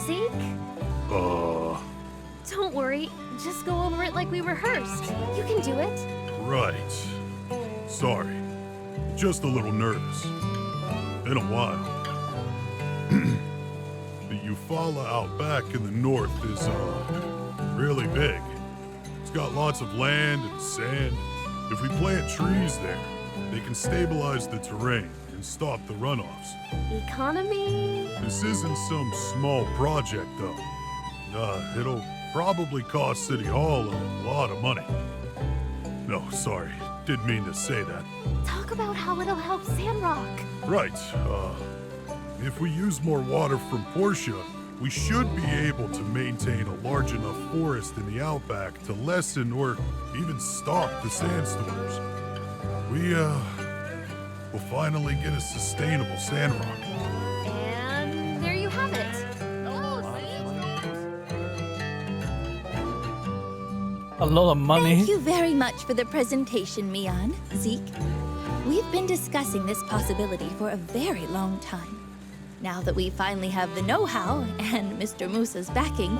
Zeke? Don't worry, just go over it like we rehearsed. You can do it. Right. Sorry. Just a little nervous. Been a while. The Eufaula out back in the north is, really big. It's got lots of land and sand. If we plant trees there, they can stabilize the terrain and stop the runoffs. Economy? This isn't some small project, though. It'll probably cost City Hall a lot of money. No, sorry. Didn't mean to say that. Talk about how it'll help Sandrock. Right. If we use more water from Portia, we should be able to maintain a large enough forest in the outback to lessen or even stop the sandstorms. We'll finally get a sustainable Sandrock. And there you have it. A lot of money. Thank you very much for the presentation, Mian, Zeke. We've been discussing this possibility for a very long time. Now that we finally have the know-how and Mr. Musa's backing,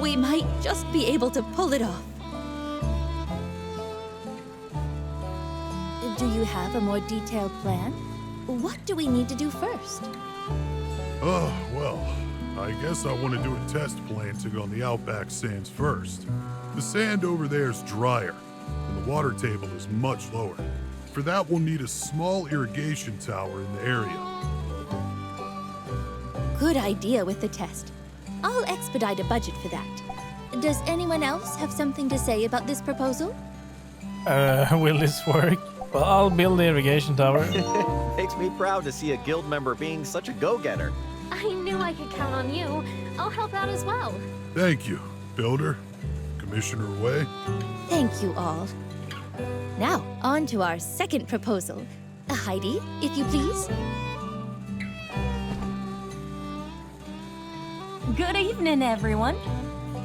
we might just be able to pull it off. Do you have a more detailed plan? What do we need to do first? Well, I guess I want to do a test planting on the outback sands first. The sand over there is drier, and the water table is much lower. For that, we'll need a small irrigation tower in the area. Good idea with the test. I'll expedite a budget for that. Does anyone else have something to say about this proposal? Will this work? Well, I'll build the irrigation tower. Makes me proud to see a guild member being such a go-getter. I knew I could count on you. I'll help out as well. Thank you, Builder. Commissioner Way. Thank you all. Now, on to our second proposal. Heidi, if you please. Good evening, everyone.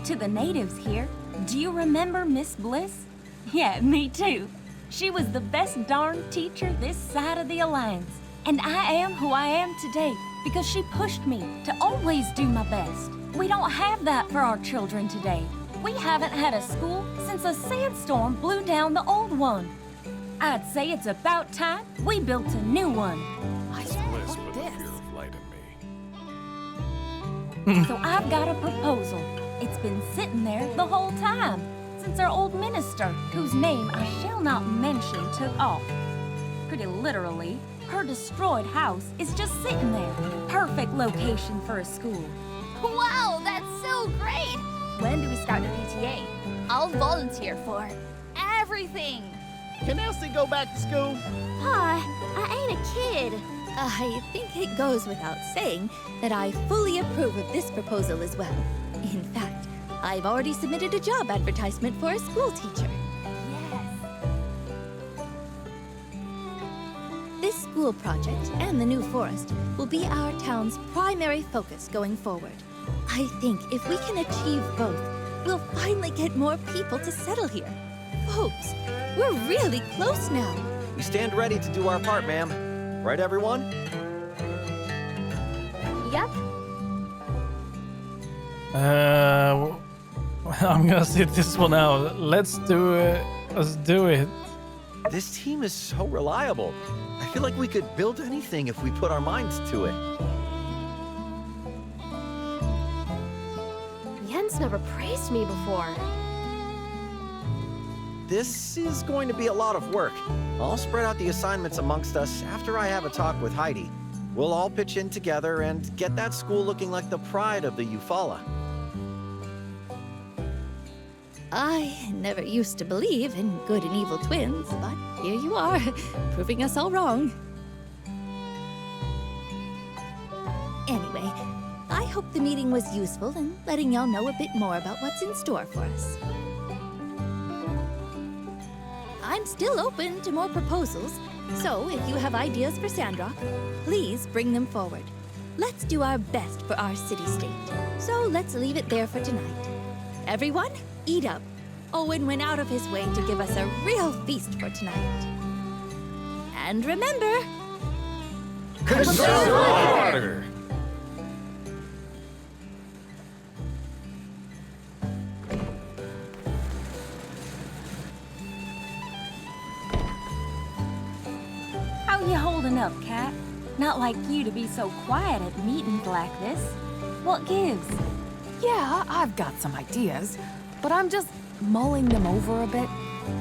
To the natives here, do you remember Miss Bliss? Yeah, me too. She was the best darn teacher this side of the Alliance. And I am who I am today because she pushed me to always do my best. We don't have that for our children today. We haven't had a school since a sandstorm blew down the old one. I'd say it's about time we built a new one. Bliss with the fear of light in me. So I've got a proposal. It's been sitting there the whole time, since our old minister, whose name I shall not mention, took off. Pretty literally, her destroyed house is just sitting there. Perfect location for a school. Wow, that's so great! When do we start the PTA? I'll volunteer for everything. Can Elsie go back to school? Pa, I ain't a kid. I think it goes without saying that I fully approve of this proposal as well. In fact, I've already submitted a job advertisement for a school teacher. Yes. This school project and the new forest will be our town's primary focus going forward. I think if we can achieve both, we'll finally get more people to settle here. Folks, we're really close now. We stand ready to do our part, ma'am. Right, everyone? Yep. I'm gonna sit this one out. Let's do it. Let's do it. This team is so reliable. I feel like we could build anything if we put our minds to it. Jens never praised me before. This is going to be a lot of work. I'll spread out the assignments amongst us after I have a talk with Heidi. We'll all pitch in together and get that school looking like the pride of the Eufaula. I never used to believe in good and evil twins, but here you are, proving us all wrong. Anyway, I hope the meeting was useful in letting y'all know a bit more about what's in store for us. I'm still open to more proposals, so if you have ideas for Sandrock, please bring them forward. Let's do our best for our city-state. So let's leave it there for tonight. Everyone, eat up. Owen went out of his way to give us a real feast for tonight. And remember... Conserve water! up, Cat. Not like you to be so quiet at meetings like this. What gives? Yeah, I've got some ideas, but I'm just mulling them over a bit.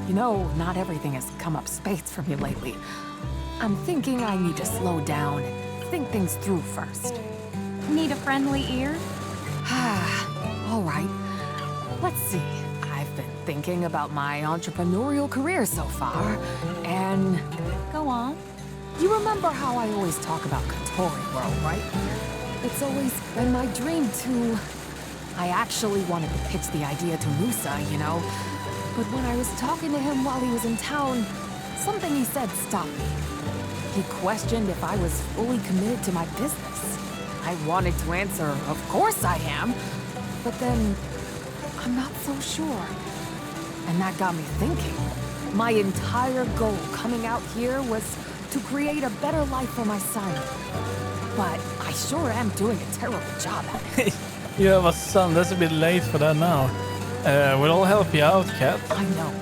You know, not everything has come up spades for me lately. I'm thinking I need to slow down and think things through first. Need a friendly ear? All right. Let's see. I've been thinking about my entrepreneurial career so far, and Go on. you remember how I always talk about Katori World, right? It's always been my dream to... I actually wanted to pitch the idea to Musa, you know? But when I was talking to him while he was in town, something he said stopped me. He questioned if I was fully committed to my business. I wanted to answer, of course I am. But then, I'm not so sure. And that got me thinking. My entire goal coming out here was to create a better life for my son. But I sure am doing a terrible job at it. You have a son. That's a bit late for that now. We'll help you out, Cat. I know.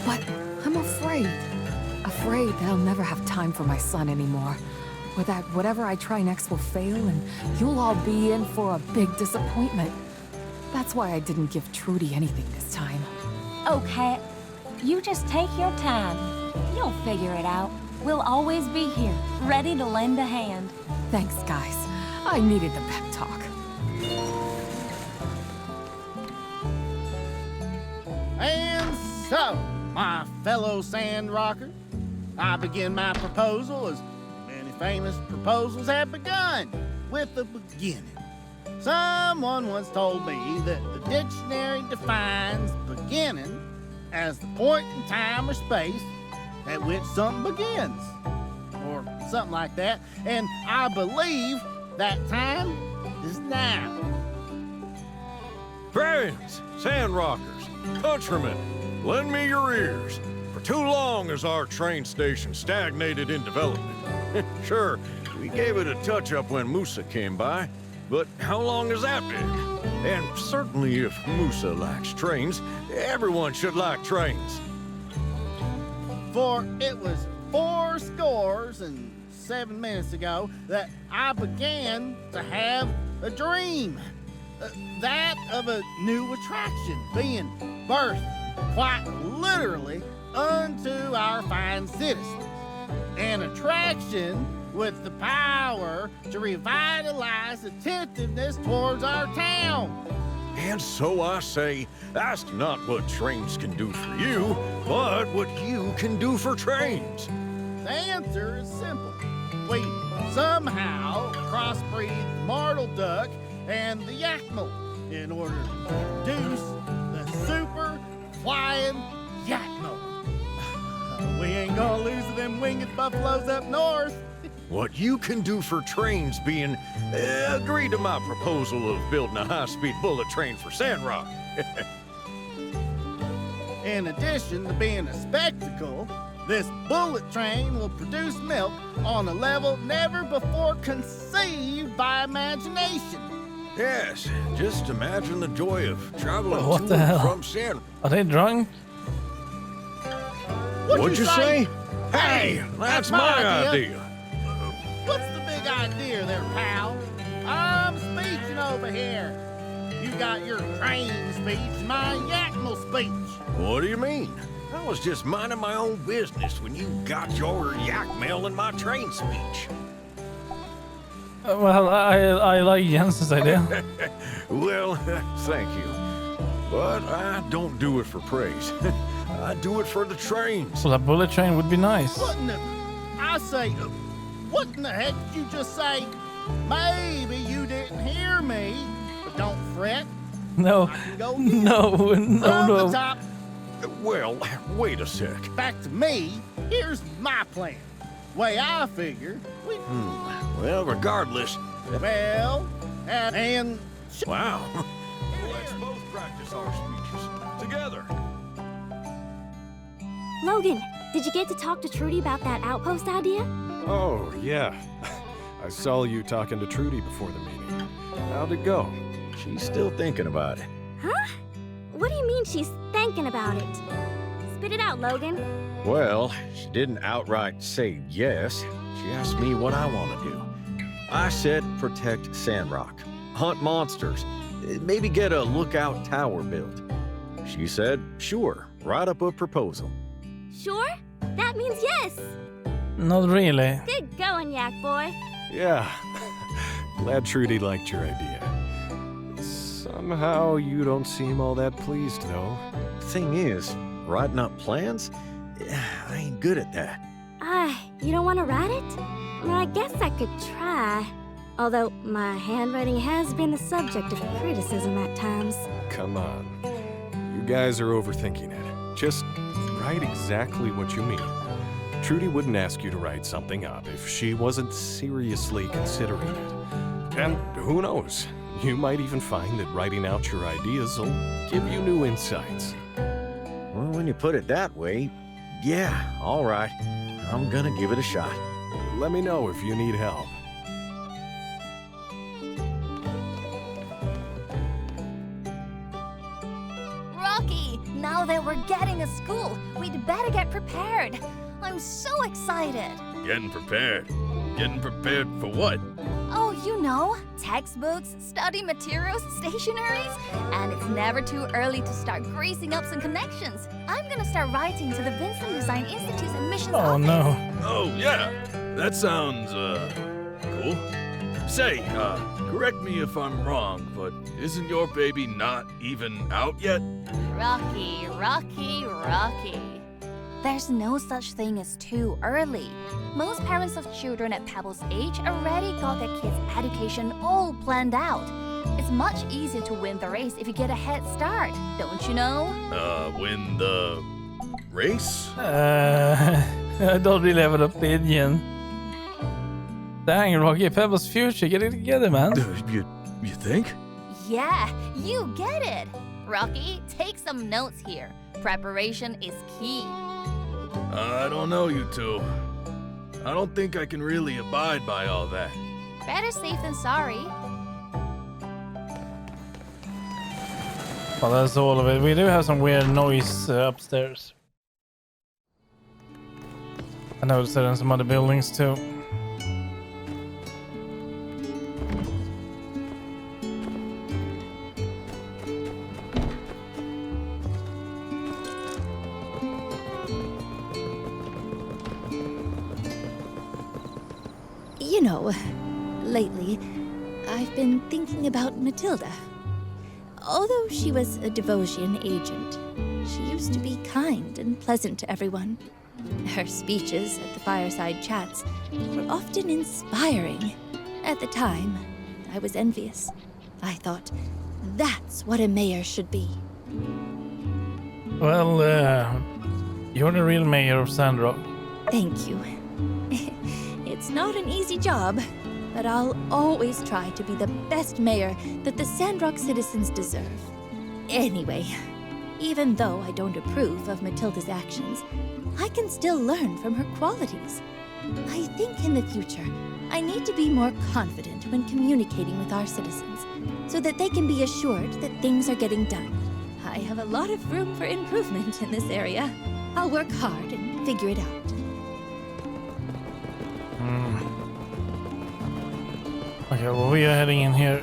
But I'm afraid. Afraid that I'll never have time for my son anymore. Or that whatever I try next will fail and you'll all be in for a big disappointment. That's why I didn't give Trudy anything this time. Oh, Cat, you just take your time. You'll figure it out. We'll always be here, ready to lend a hand. Thanks, guys. I needed the pep talk. And so, my fellow Sandrockers, I begin my proposal as many famous proposals have begun, with a beginning. Someone once told me that the dictionary defines beginning as the point in time or space at which something begins, or something like that, and I believe that time is now. Friends, Sandrockers, countrymen, lend me your ears. For too long has our train station stagnated in development. Sure, we gave it a touch-up when Musa came by, but how long has that been? And certainly if Musa likes trains, everyone should like trains. For it was 87 minutes ago that I began to have a dream. That of a new attraction being birthed quite literally unto our fine citizens. An attraction with the power to revitalize attentiveness towards our town. And so I say, ask not what trains can do for you, but what you can do for trains. The answer is simple. We somehow crossbreed the martle duck and the yakmel in order to produce the super flying yakmel. We ain't gonna lose to them winged buffaloes up north. What you can do for trains being, agree to my proposal of building a high-speed bullet train for Sandrock. In addition to being a spectacle, this bullet train will produce milk on a level never before conceived by imagination. Yes, just imagine the joy of traveling What to the and hell? from Sandrock. Are they drunk? What'd you say? Hey, that's my idea. What's the big idea there, pal? I'm speeching over here. You got your train speech, my yakmel speech. What do you mean? I was just minding my own business when you got your yak mail in my train speech. Well, I like Jensen's idea. Well, thank you. But I don't do it for praise. I do it for the trains. Well, a bullet train would be nice. What in the... I say, what in the heck did you just say? Maybe you didn't hear me, but don't fret. No, I can go get it. no, From the no. top Well, wait a sec. back to me, here's my plan. Way I figure, we... Well, regardless. Well, and... Wow. Let's both practice our speeches together. Logan, did you get to talk to Trudy about that outpost idea? Oh, yeah. I saw you talking to Trudy before the meeting. How'd it go? She's still thinking about it. Huh? What do you mean she's thinking about it? Spit it out, Logan. Well, she didn't outright say yes. She asked me what I want to do. I said protect Sandrock, hunt monsters, maybe get a lookout tower built. She said, sure, write up a proposal. Sure? That means yes. Not really. Good going, Yak Boy. Yeah. Glad Trudy liked your idea. Somehow you don't seem all that pleased, though. Thing is, writing up plans? I ain't good at that. You don't want to write it? Well, I guess I could try. Although my handwriting has been the subject of criticism at times. Come on. You guys are overthinking it. Just write exactly what you mean. Trudy wouldn't ask you to write something up if she wasn't seriously considering it. And who knows? You might even find that writing out your ideas will give you new insights. Well, when you put it that way, yeah, all right. I'm gonna give it a shot. Let me know if you need help. Rocky, now that we're getting a school, we'd better get prepared. I'm so excited. Getting prepared. Getting prepared for what? Oh, you know, textbooks, study materials, stationaries. And it's never too early to start greasing up some connections. I'm gonna start writing to the Vincent Design Institute's admissions Oh office. no. Oh, yeah. That sounds, cool. Say, correct me if I'm wrong, but isn't your baby not even out yet? Rocky, Rocky, Rocky. There's no such thing as too early. Most parents of children at Pebble's age already got their kids' education all planned out. It's much easier to win the race if you get a head start, don't you know? Win the race? I don't really have an opinion. Dang, Rocky, Pebble's future, get it together, man. You think? Yeah, you get it. Rocky, take some notes here. Preparation is key. I don't know, you two. I don't think I can really abide by all that. Better safe than sorry. Well, that's all of it. We do have some weird noise upstairs. I noticed that in some other buildings too. You know, lately, I've been thinking about Matilda. Although she was a Devosian agent, she used to be kind and pleasant to everyone. Her speeches at the fireside chats were often inspiring. At the time, I was envious. I thought, that's what a mayor should be. Well, you're the real mayor of Sandrock. Thank you. It's not an easy job, but I'll always try to be the best mayor that the Sandrock citizens deserve. Anyway, even though I don't approve of Matilda's actions, I can still learn from her qualities. I think in the future, I need to be more confident when communicating with our citizens, so that they can be assured that things are getting done. I have a lot of room for improvement in this area. I'll work hard and figure it out. Okay, well, we are heading in here.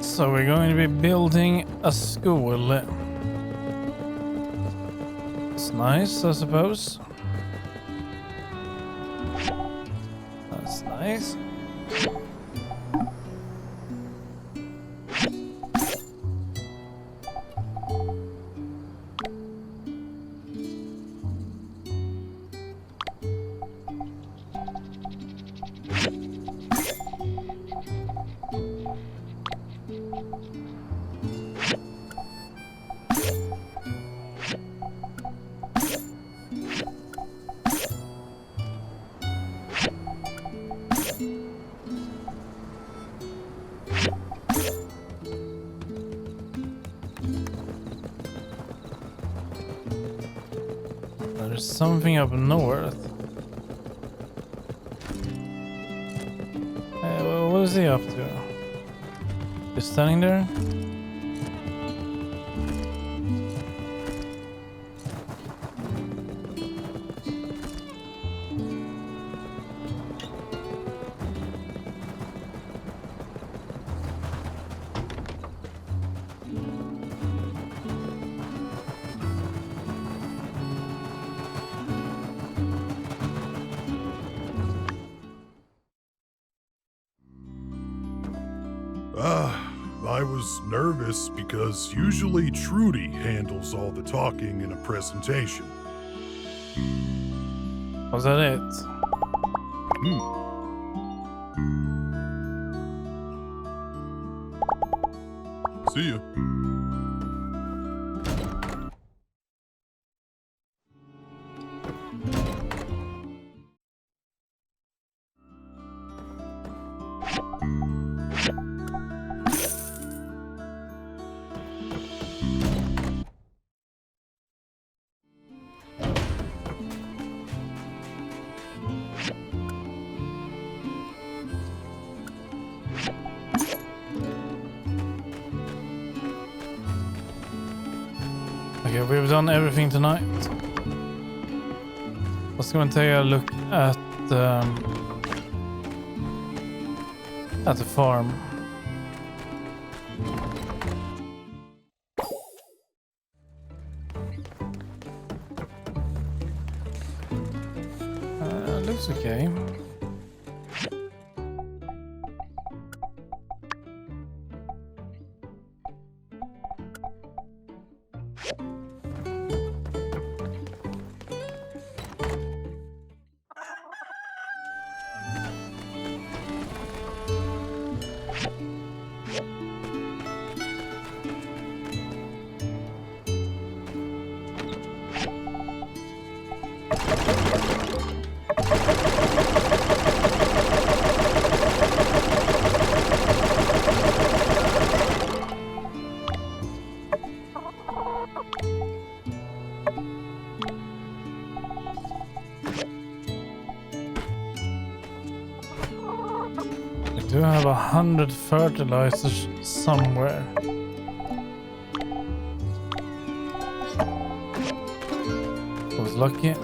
So we're going to be building a school. It's nice, I suppose. That's nice. There's something up north. What is he up to? Just standing there? I was nervous because usually Trudy handles all the talking in a presentation. Was that it? See ya. Okay, we've done everything tonight. Let's go and take a look at the farm. Looks okay. I do have 100 fertilizers somewhere. I was lucky.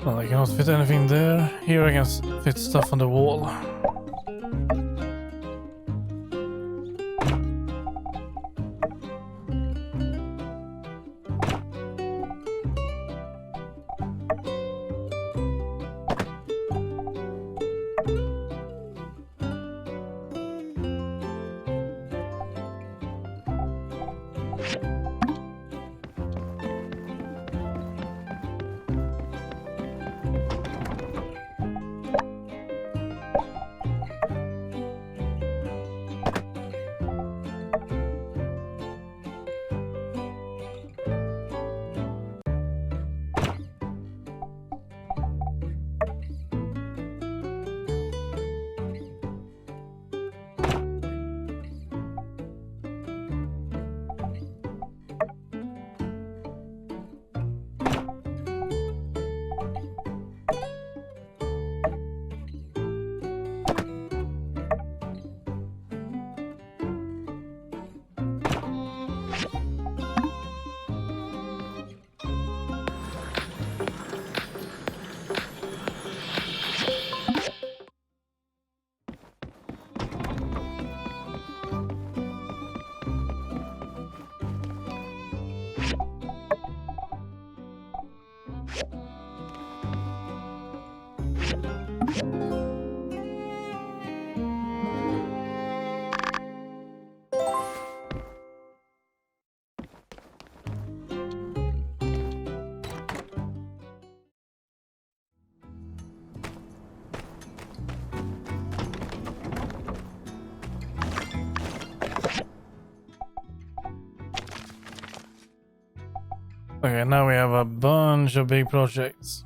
Well, I cannot fit anything there. Here I can fit stuff on the wall. Okay, now we have a bunch of big projects.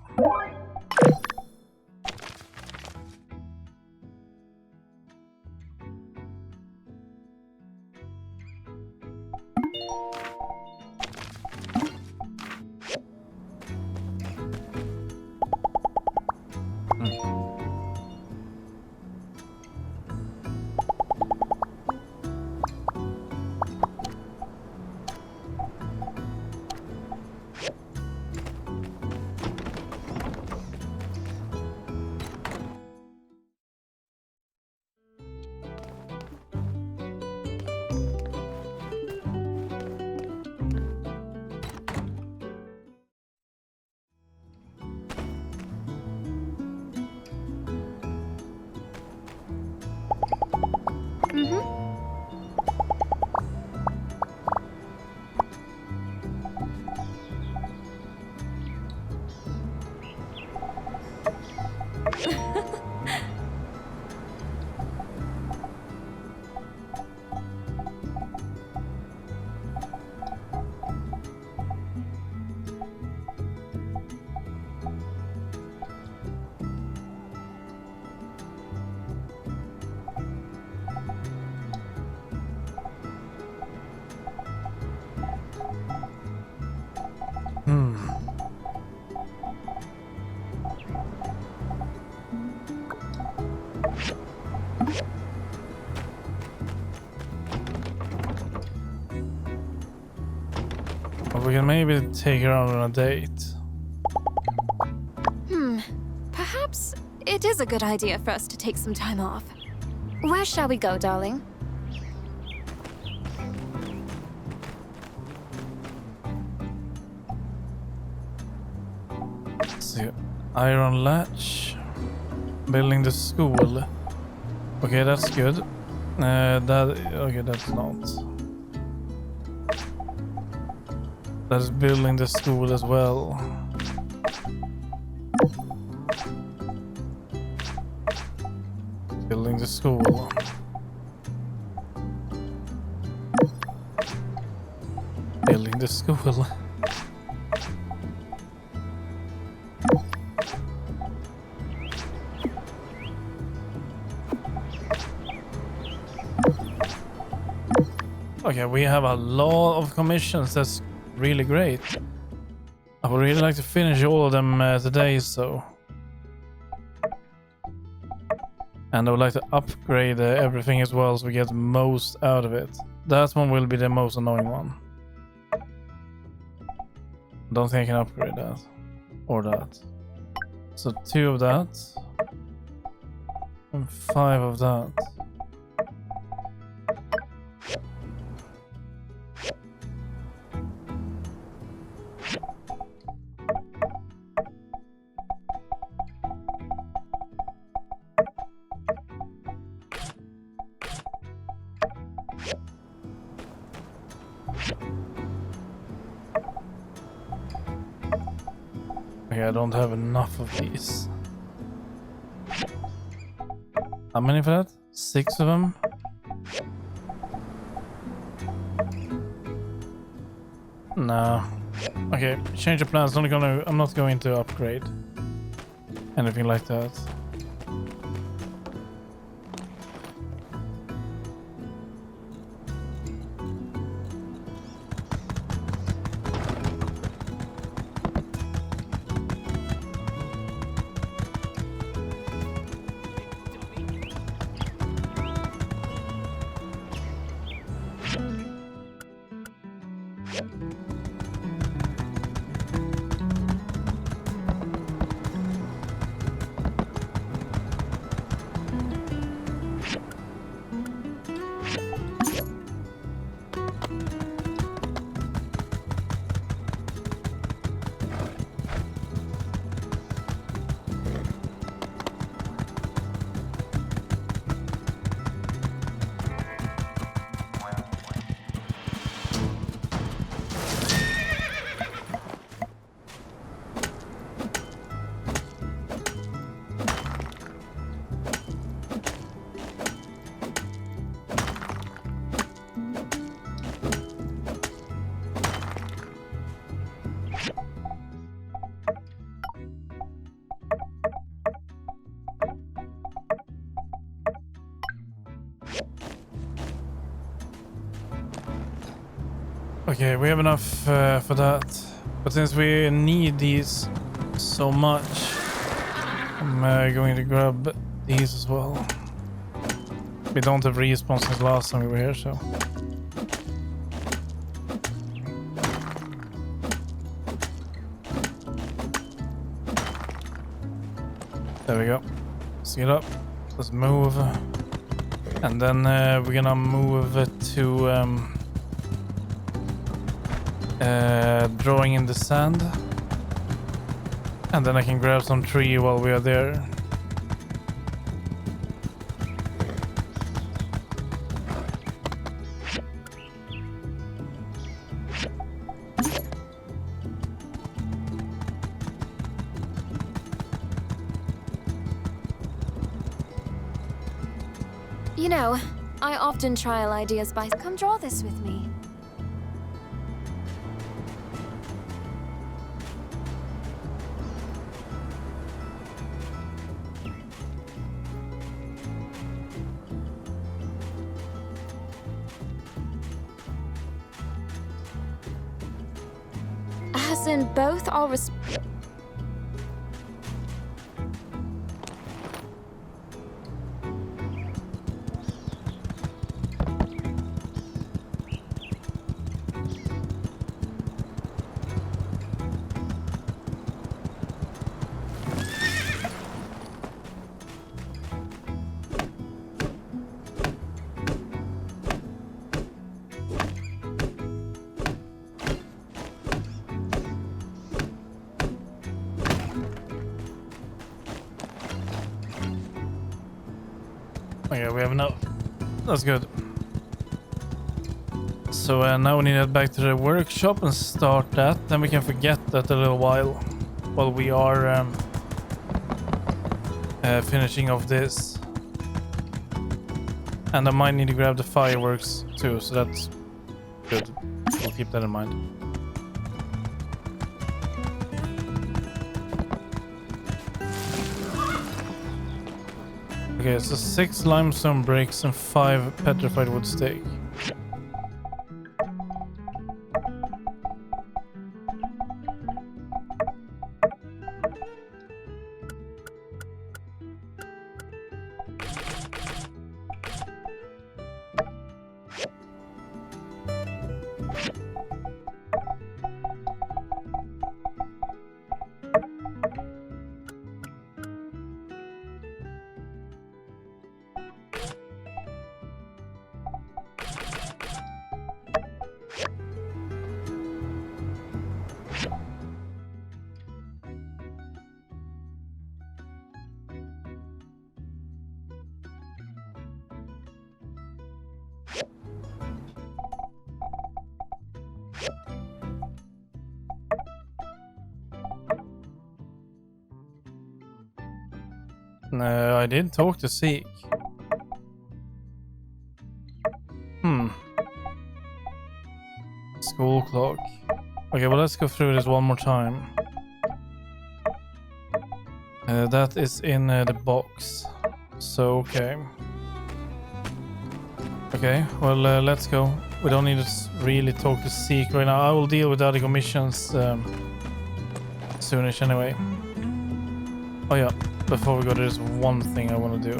We can maybe take her out on a date. Perhaps it is a good idea for us to take some time off. Where shall we go, darling? Let's see. Iron latch. Building the school. Okay, that's good. Okay, that's not. That's building the school as well. Building the school. Building the school. Okay, we have a lot of commissions. That's really great. I would really like to finish all of them today, so. And I would like to upgrade everything as well, so we get the most out of it. That one will be the most annoying one. Don't think I can upgrade that. Or that. So 2 of that. And 5 of that. Okay, I don't have enough of these. How many for that? 6 of them? No. Okay, change of plans. I'm not going to upgrade anything like that. Okay, we have enough for that. But since we need these so much, I'm going to grab these as well. We don't have respawn since last time we were here, so. There we go. Let's get up. Let's move. And then we're gonna move it to drawing in the sand, and then I can grab some tree while we are there. You know, I often trial ideas by come draw this with me. As in both are Okay, we have enough. That's good. So now we need to head back to the workshop and start that. Then we can forget that a little while we are finishing off this. And I might need to grab the fireworks too, so that's good. We'll keep that in mind. Okay, so 6 limestone bricks and 5 petrified wood stake. No, I did talk to Zeke. School clock. Okay, well, let's go through this one more time. That is in the box. So, okay. Okay, well, let's go. We don't need to really talk to Zeke right now. I will deal with the other commissions soonish anyway. Oh yeah, before we go, there's one thing I want to do.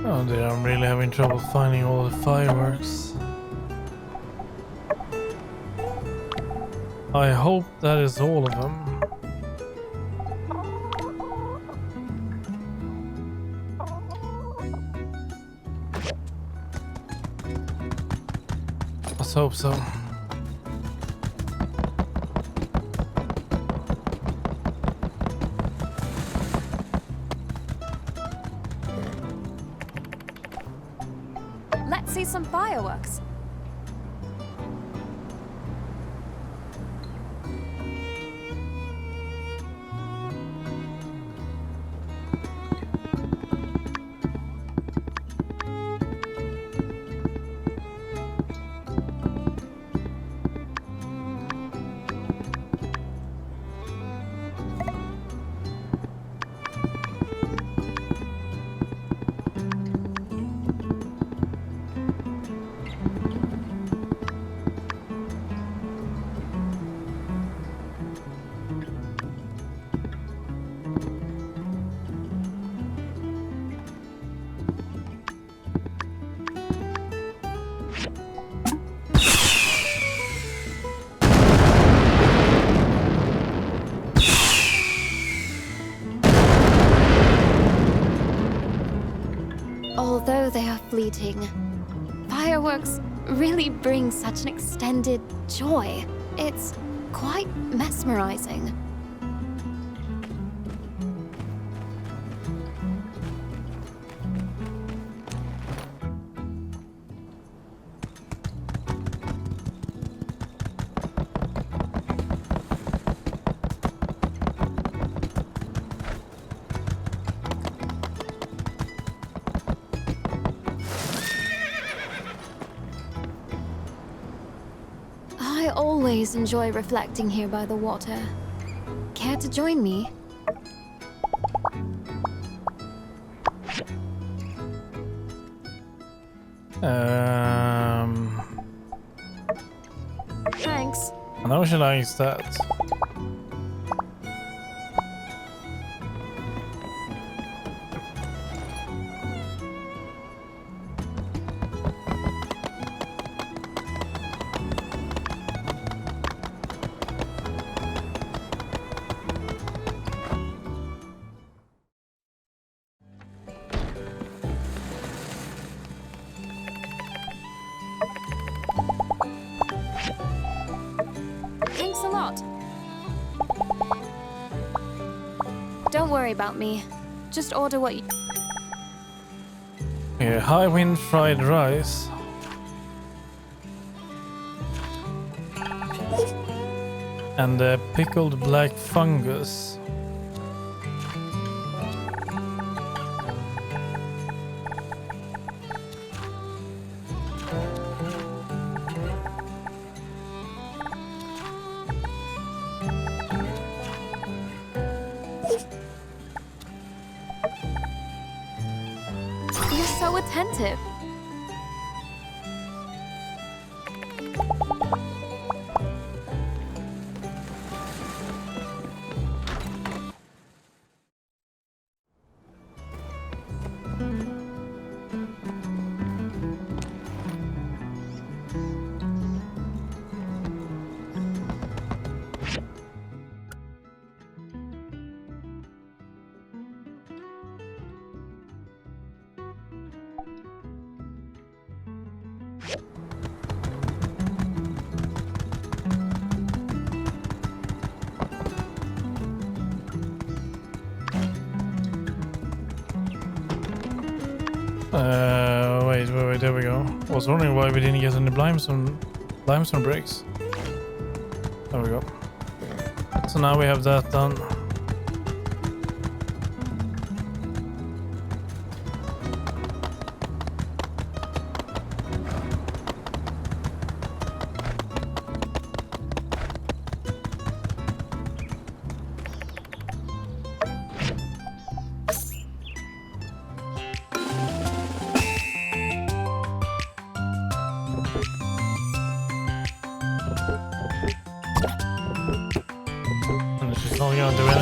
Oh dear, I'm really having trouble finding all the fireworks. I hope that is all of them. Let's hope so. Let's see some fireworks. Although they are fleeting, fireworks really bring such an extended joy. It's quite mesmerizing. I always enjoy reflecting here by the water. Care to join me? Now she likes that. Thanks a lot. Don't worry about me. Just order what you... Yeah, high wind fried rice. And pickled black fungus. You're so attentive. Wait, there we go. I was wondering why we didn't get any limestone bricks. There we go. So now we have that done. Not gonna do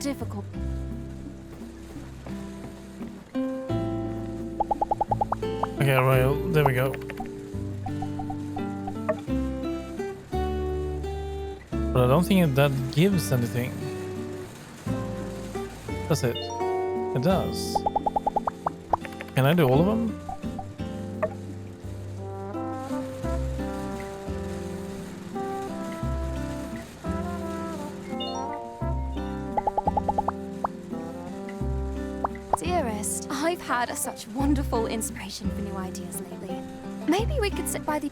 difficult. Okay, well, there we go. But I don't think that gives anything. Does it? It does. Can I do all of them? Dearest, I've had such wonderful inspiration for new ideas lately. Maybe we could sit by the...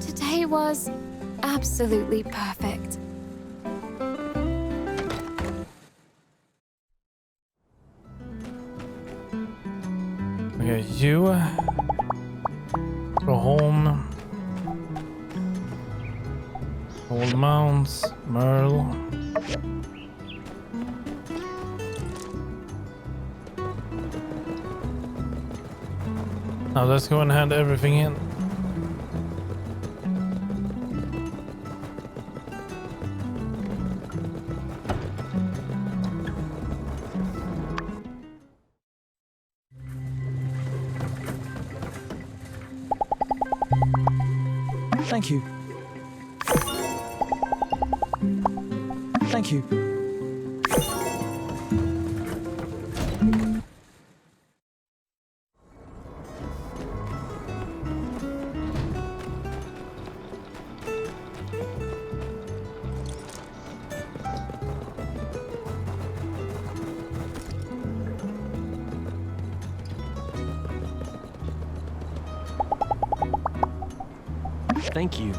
Today was absolutely perfect. Okay, you go home. Old Mounts, Merle. Now let's go and hand everything in. Thank you. Thank you. Thank you.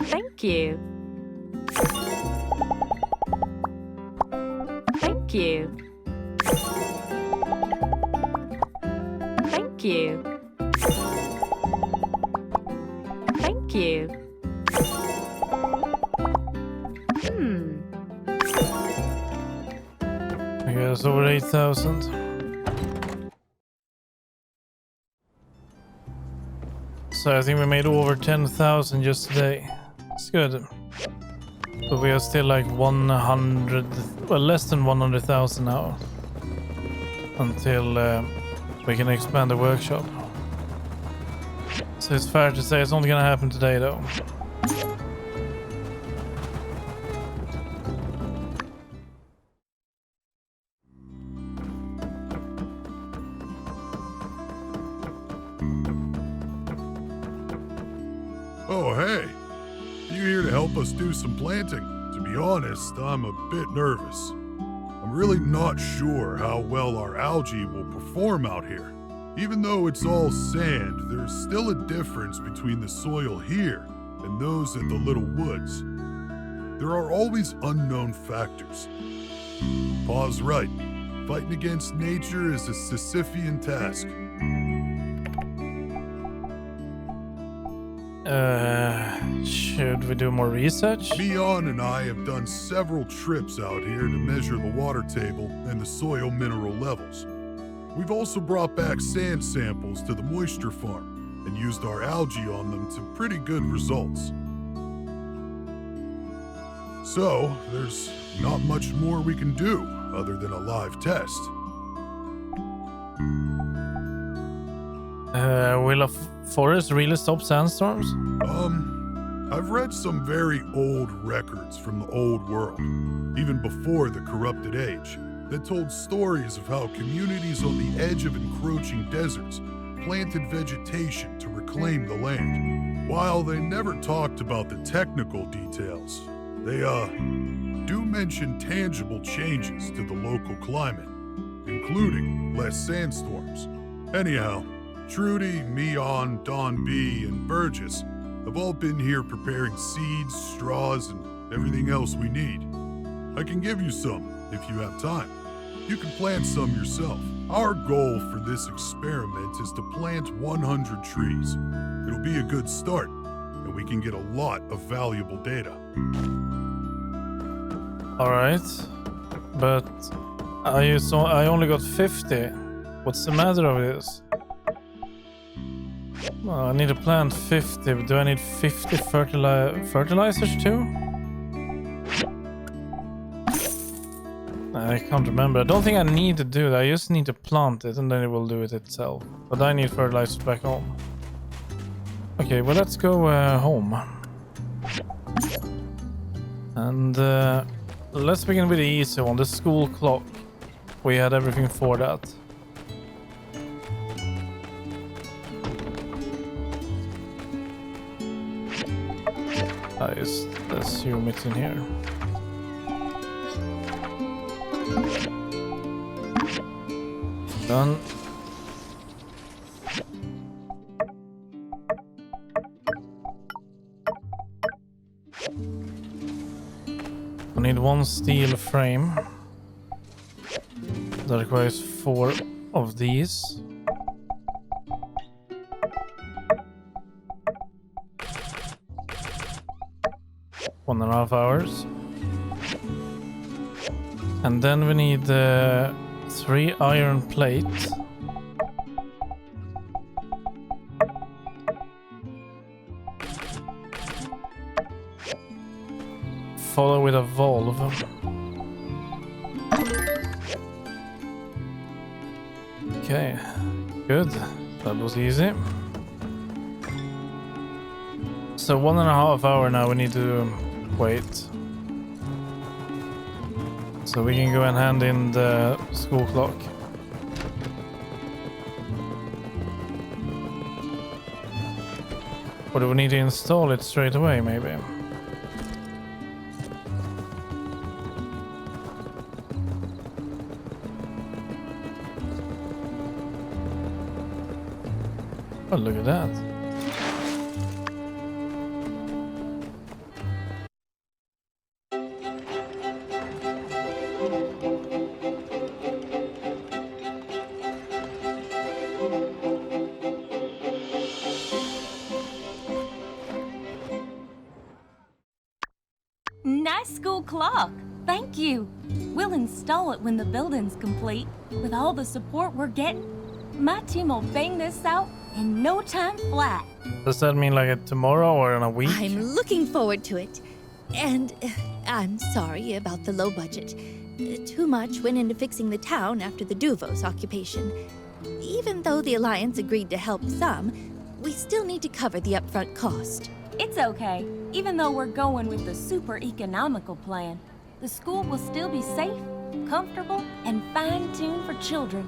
Thank you. Thank you. Thank you. Thank you. I guess over 8,000. So I think we made over 10,000 just today. It's good. But we are still like 100, well, less than 100,000 now. Until we can expand the workshop. So it's fair to say it's not gonna happen today though. Oh, hey. You here to help us do some planting? To be honest, I'm a bit nervous. I'm really not sure how well our algae will perform out here. Even though it's all sand, there's still a difference between the soil here and those at the little woods. There are always unknown factors. Pa's right. Fighting against nature is a Sisyphean task. Should we do more research? Mion and I have done several trips out here to measure the water table and the soil mineral levels. We've also brought back sand samples to the moisture farm and used our algae on them to pretty good results. So, there's not much more we can do other than a live test. Will a forest really stop sandstorms? I've read some very old records from the old world, even before the corrupted age, that told stories of how communities on the edge of encroaching deserts planted vegetation to reclaim the land. While they never talked about the technical details, they, do mention tangible changes to the local climate, including less sandstorms. Anyhow, Trudy, Mion, Don B, and Burgess have all been here preparing seeds, straws, and everything else we need. I can give you some if you have time. You can plant some yourself. Our goal for this experiment is to plant 100 trees. It'll be a good start, and we can get a lot of valuable data. All right. But I only got 50. What's the matter of this? Well, I need to plant 50, but do I need 50 fertilizers too? I can't remember. I don't think I need to do that. I just need to plant it and then it will do it itself. But I need fertilizers back home. Okay, well let's go home. And let's begin with the easy one, the school clock. We had everything for that. I just assume it's in here. Done. I need one steel frame. That requires 4 of these. One and a half hours. And then we need 3 iron plates. Follow with a valve. Okay, good. That was easy. So 1.5 hours now we need to wait. So we can go and hand in the school clock. Or do we need to install it straight away, maybe? Oh, look at that. Nice school clock. Thank you. We'll install it when the building's complete. With all the support we're getting, my team will bang this out in no time flat. Does that mean like tomorrow or in a week? I'm looking forward to it. And I'm sorry about the low budget. Too much went into fixing the town after the Duvos occupation. Even though the Alliance agreed to help some, we still need to cover the upfront cost. It's okay. Even though we're going with the super economical plan, the school will still be safe, comfortable, and fine-tuned for children.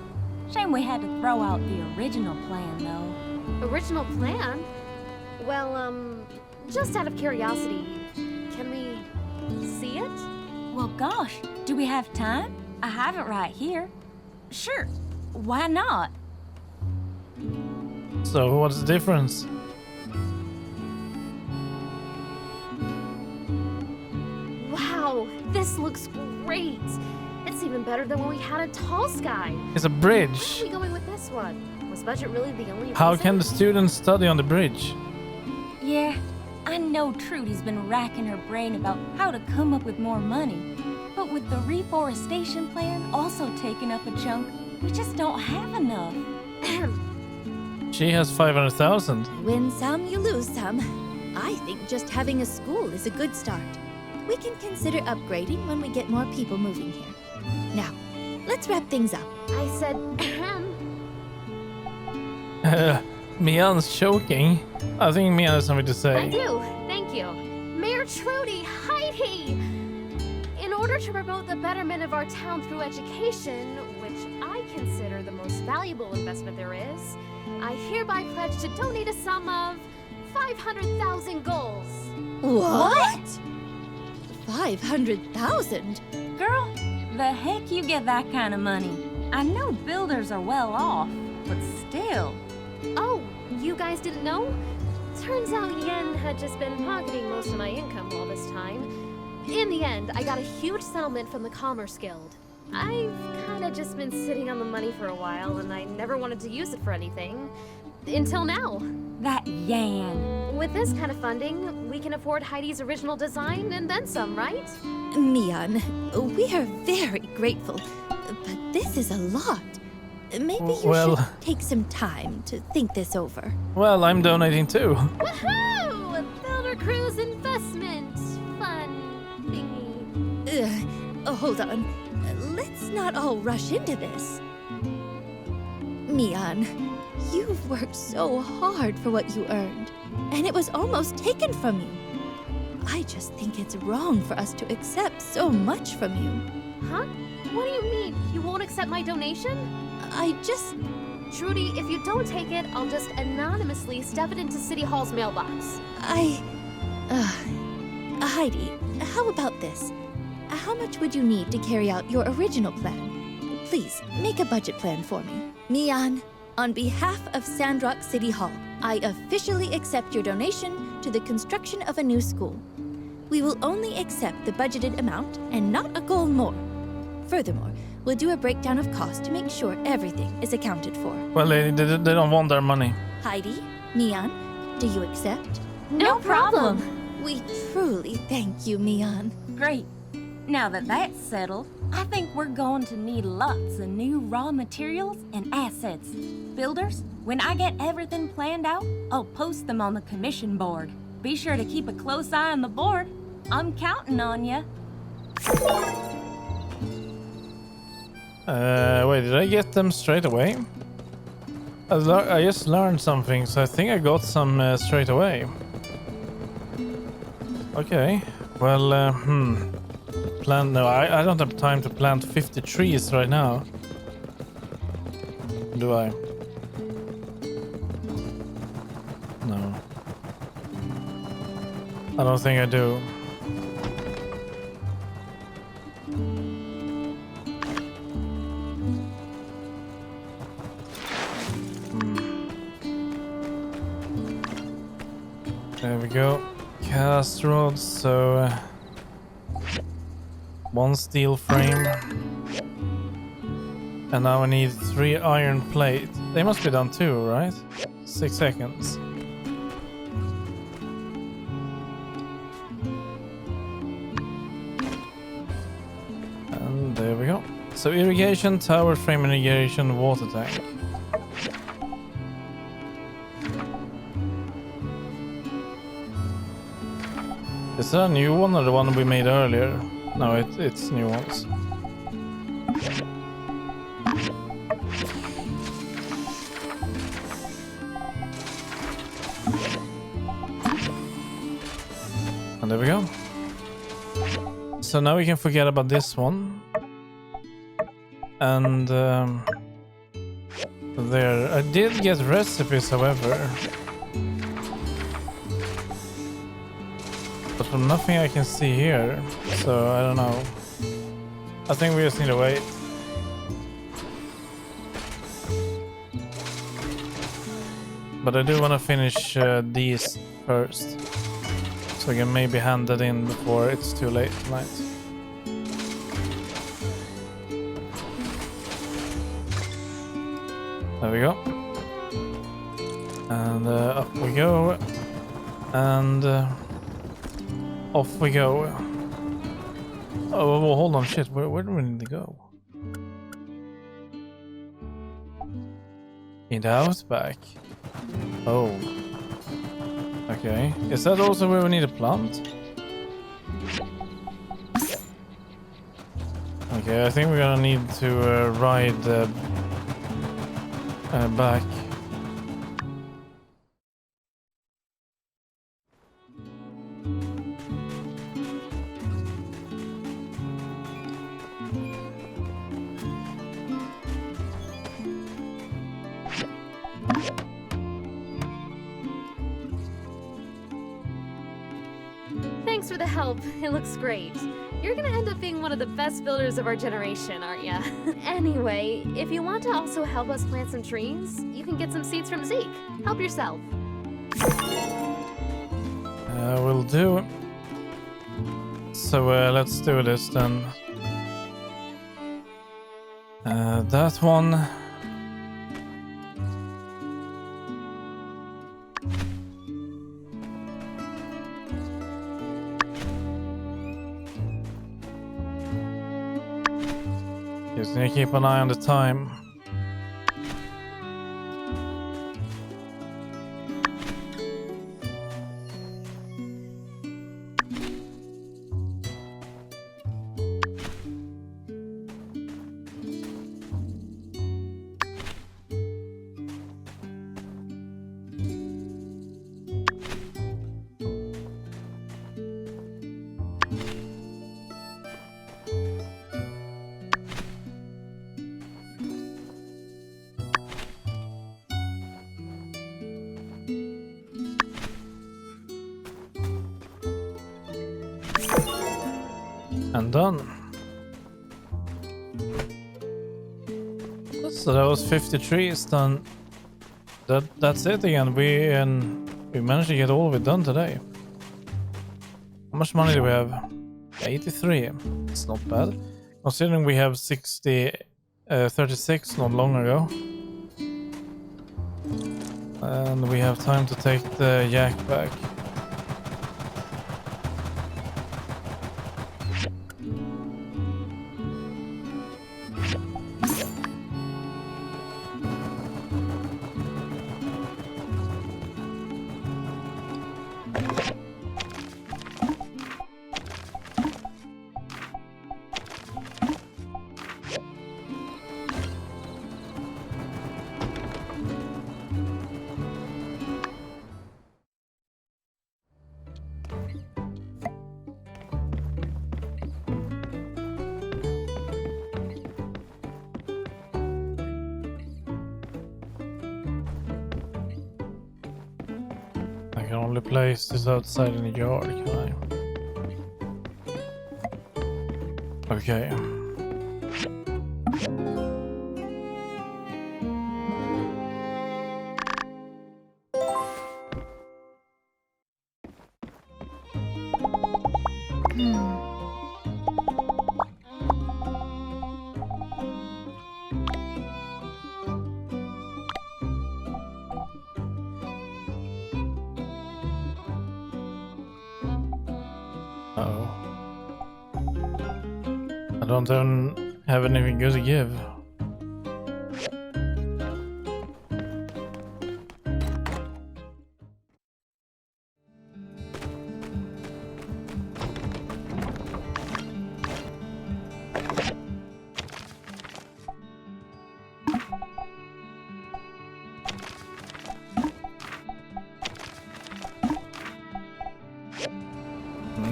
Shame we had to throw out the original plan, though. Original plan? Well, just out of curiosity, can we see it? Well, gosh, do we have time? I have it right here. Sure, why not? So what's the difference? Wow, this looks great. It's even better than when we had a tall sky. It's a bridge. Why are we going with this one? Was budget really the only How reason? can the students study on the bridge? Yeah, I know Trudy's been racking her brain about how to come up with more money. But with the reforestation plan also taking up a chunk, we just don't have enough. She has 500,000. Win some, you lose some. I think just having a school is a good start. We can consider upgrading when we get more people moving here. Now, let's wrap things up. I said, Mian's choking. I think Mian has something to say. I do, thank you. Mayor Trudy, Heidi! In order to promote the betterment of our town through education, which I consider the most valuable investment there is, I hereby pledge to donate a sum of 500,000 goals. What? 500,000? Girl, the heck you get that kind of money? I know builders are well off, but still. Oh, you guys didn't know? Turns out Yen had just been pocketing most of my income all this time. In the end, I got a huge settlement from the Commerce Guild. I've kinda just been sitting on the money for a while, and I never wanted to use it for anything. until now. That Yan. With this kind of funding, we can afford Heidi's original design and then some, right? Mian, we are very grateful, but this is a lot. Maybe you Well- should take some time to think this over. Well, I'm donating too. Woohoo! Builder Cruise investment fun thingy. Hold on. Let's not all rush into this. Mian, you've worked so hard for what you earned, and it was almost taken from you. I just think it's wrong for us to accept so much from you. Huh? What do you mean? You won't accept my donation? Trudy, if you don't take it, I'll just anonymously stuff it into City Hall's mailbox. Heidi, how about this? How much would you need to carry out your original plan? Please, make a budget plan for me. Mian, on behalf of Sandrock City Hall, I officially accept your donation to the construction of a new school. We will only accept the budgeted amount and not a goal more. Furthermore, we'll do a breakdown of cost to make sure everything is accounted for. Well, they don't want their money. Heidi, Mian, do you accept? No problem. We truly thank you, Mian. Great. Now that that's settled, I think we're going to need lots of new raw materials and assets. Builders, when I get everything planned out, I'll post them on the commission board. Be sure to keep a close eye on the board. I'm counting on you. Wait, did I get them straight away? I just learned something, so I think I got some straight away. Okay, well, No, I don't have time to plant 50 trees right now. Do I? No. I don't think I do. There we go. Cast rods, so... one steel frame. And now I need 3 iron plate. They must be done too, right? 6 seconds. And there we go. So irrigation, tower frame, and irrigation, water tank. Is that a new one or the one we made earlier? No, it's new ones. And there we go. So now we can forget about this one. And there, I did get recipes, however. But from nothing I can see here, so I don't know. I think we just need to wait. But I do want to finish these first, so I can maybe hand that in before it's too late tonight. There we go. And up we go. And... off we go. Oh, well, hold on, shit. Where do we need to go? In the outback. Oh. Okay. Is that also where we need a plant? Okay, I think we're gonna need to ride back. Thanks for the help. It looks great. You're gonna end up being one of the best builders of our generation, aren't ya? Anyway, if you want to also help us plant some trees, you can get some seeds from Zeke. Help yourself. Will do. So let's do this then. That one. keep an eye on the time. And done. So that was 50 trees done. That's it again. We managed to get all of it done today. How much money do we have? 83. It's not bad. Considering we have 36 not long ago. And we have time to take the yak back. I can only place this outside in the yard, can I? Okay. Uh-oh. I don't even have anything good to give.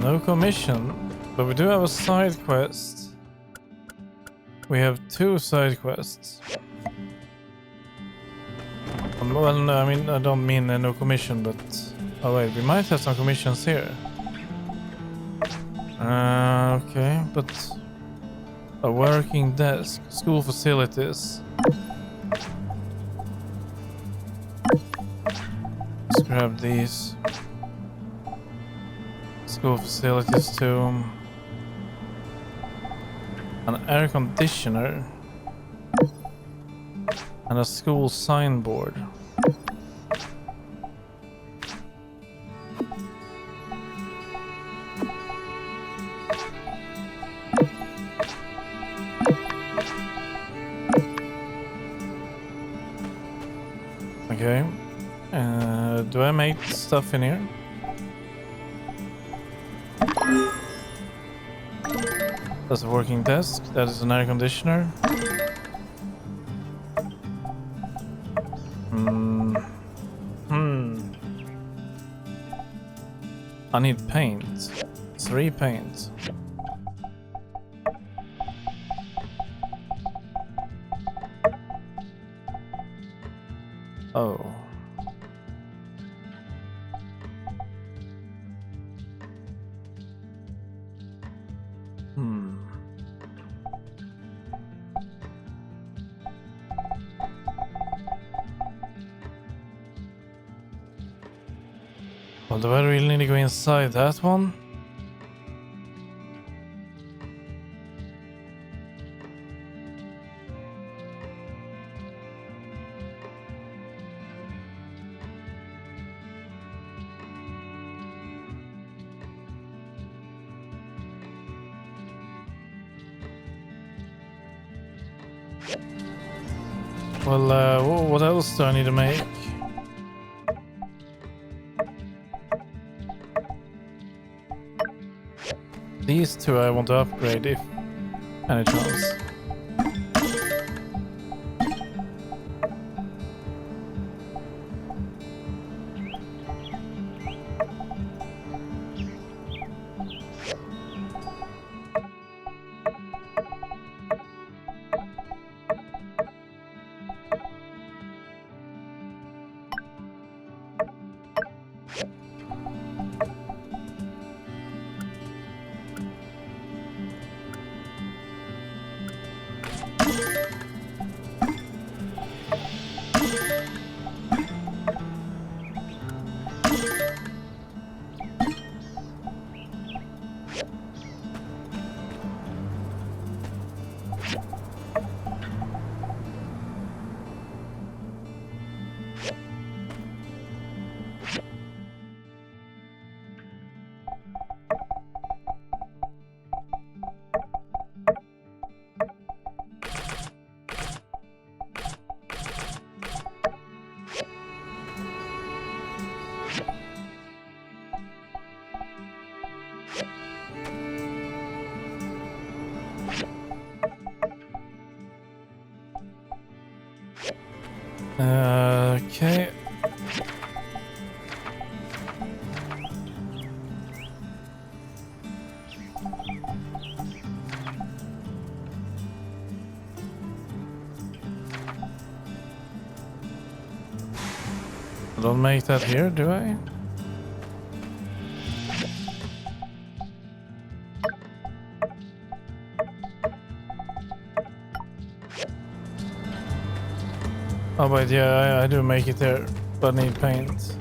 No commission, but we do have a side quest. We have 2 side quests. Well, no, I mean, I don't mean no commission, but... Oh wait, we might have some commissions here. Okay, but... A working desk, school facilities. Let's grab these. School facilities too. An air conditioner. And a school signboard. Okay. Do I make stuff in here? That's a working desk. That is an air conditioner. I need paint. 3 paint. Oh. Well, do I really need to go inside that one? Well, what else do I need to make? These two I want to upgrade if any chance. Okay. I don't make that here, do I? Oh, but yeah, I do make it there, but need paint.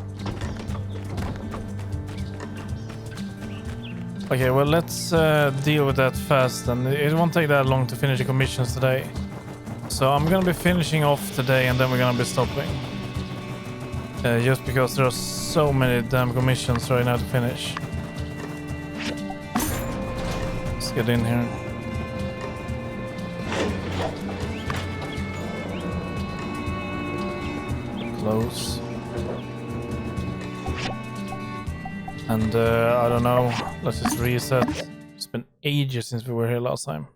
Okay, well, let's deal with that fast, and it won't take that long to finish the commissions today. So I'm gonna be finishing off today, and then we're gonna be stopping. Just because there are so many damn commissions right now to finish. Let's get in here. Close. And I don't know, let's just reset. It's been ages since we were here last time.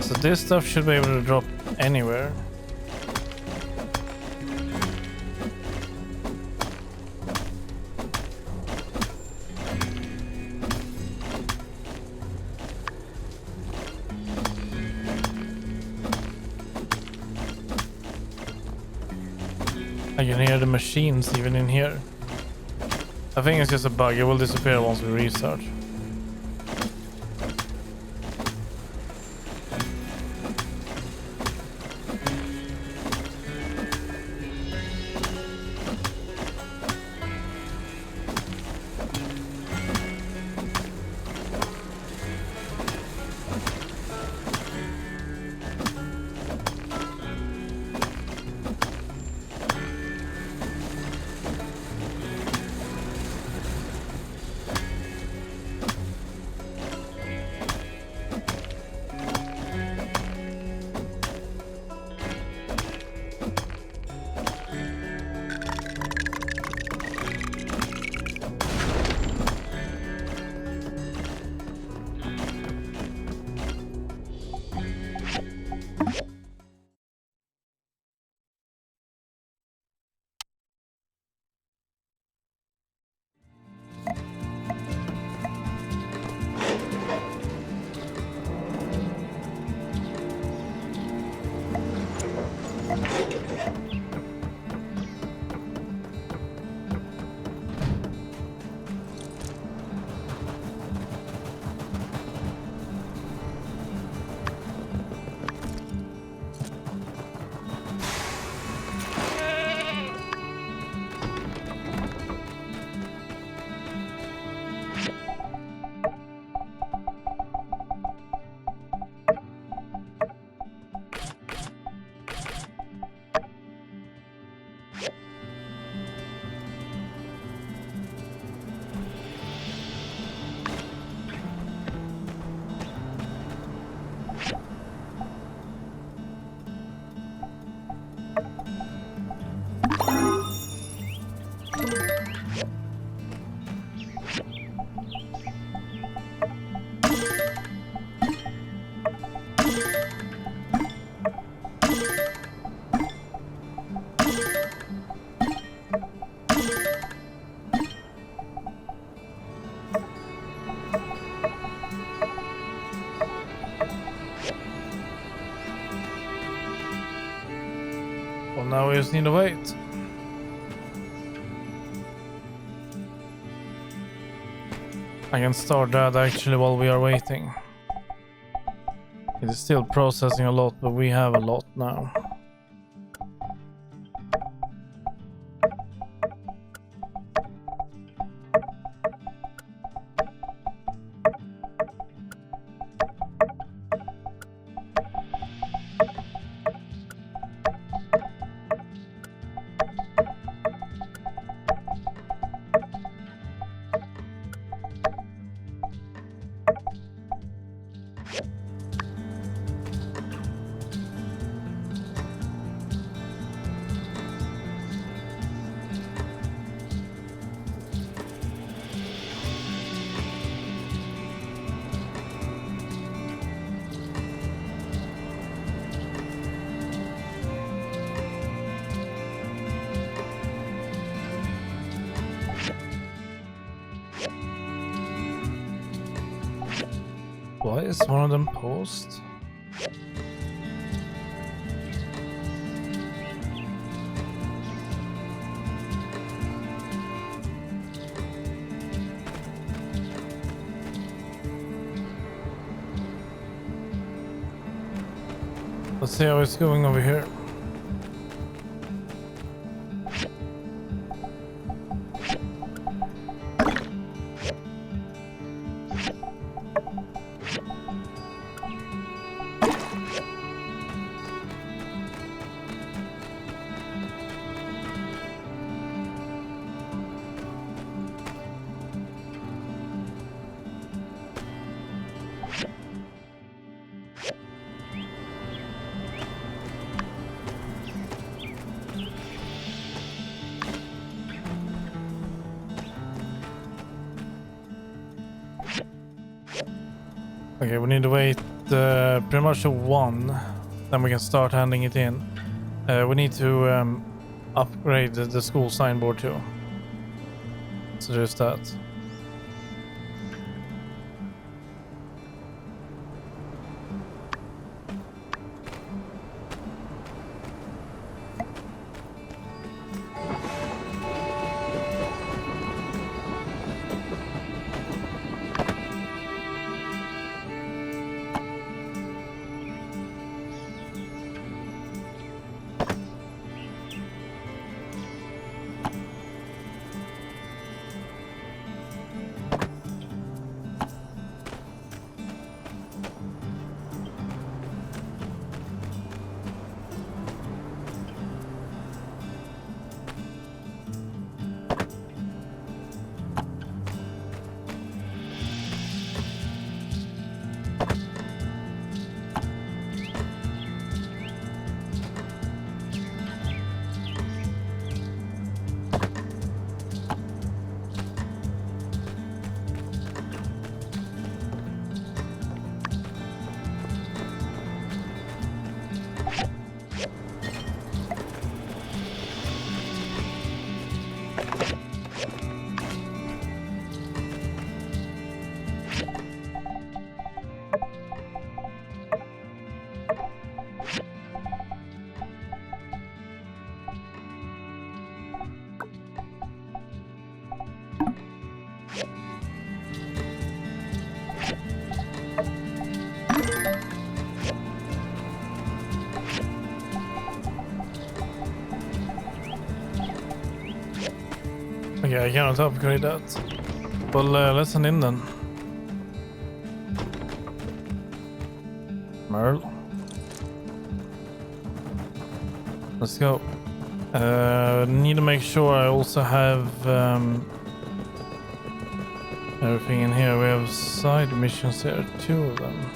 So this stuff should be able to drop anywhere. I can hear the machines even in here. I think it's just a bug, it will disappear once we restart. now we just need to wait. I can start that actually while we are waiting. It is still processing a lot, but we have a lot now. Why is one of them paused? Let's see how it's going over here. Okay, we need to wait pretty much to 1, then we can start handing it in. We need to upgrade the school signboard too. So there's that. Okay, I cannot upgrade that. Well, let's send in then. Merle. Let's go. Need to make sure I also have everything in here. We have side missions here, 2 of them.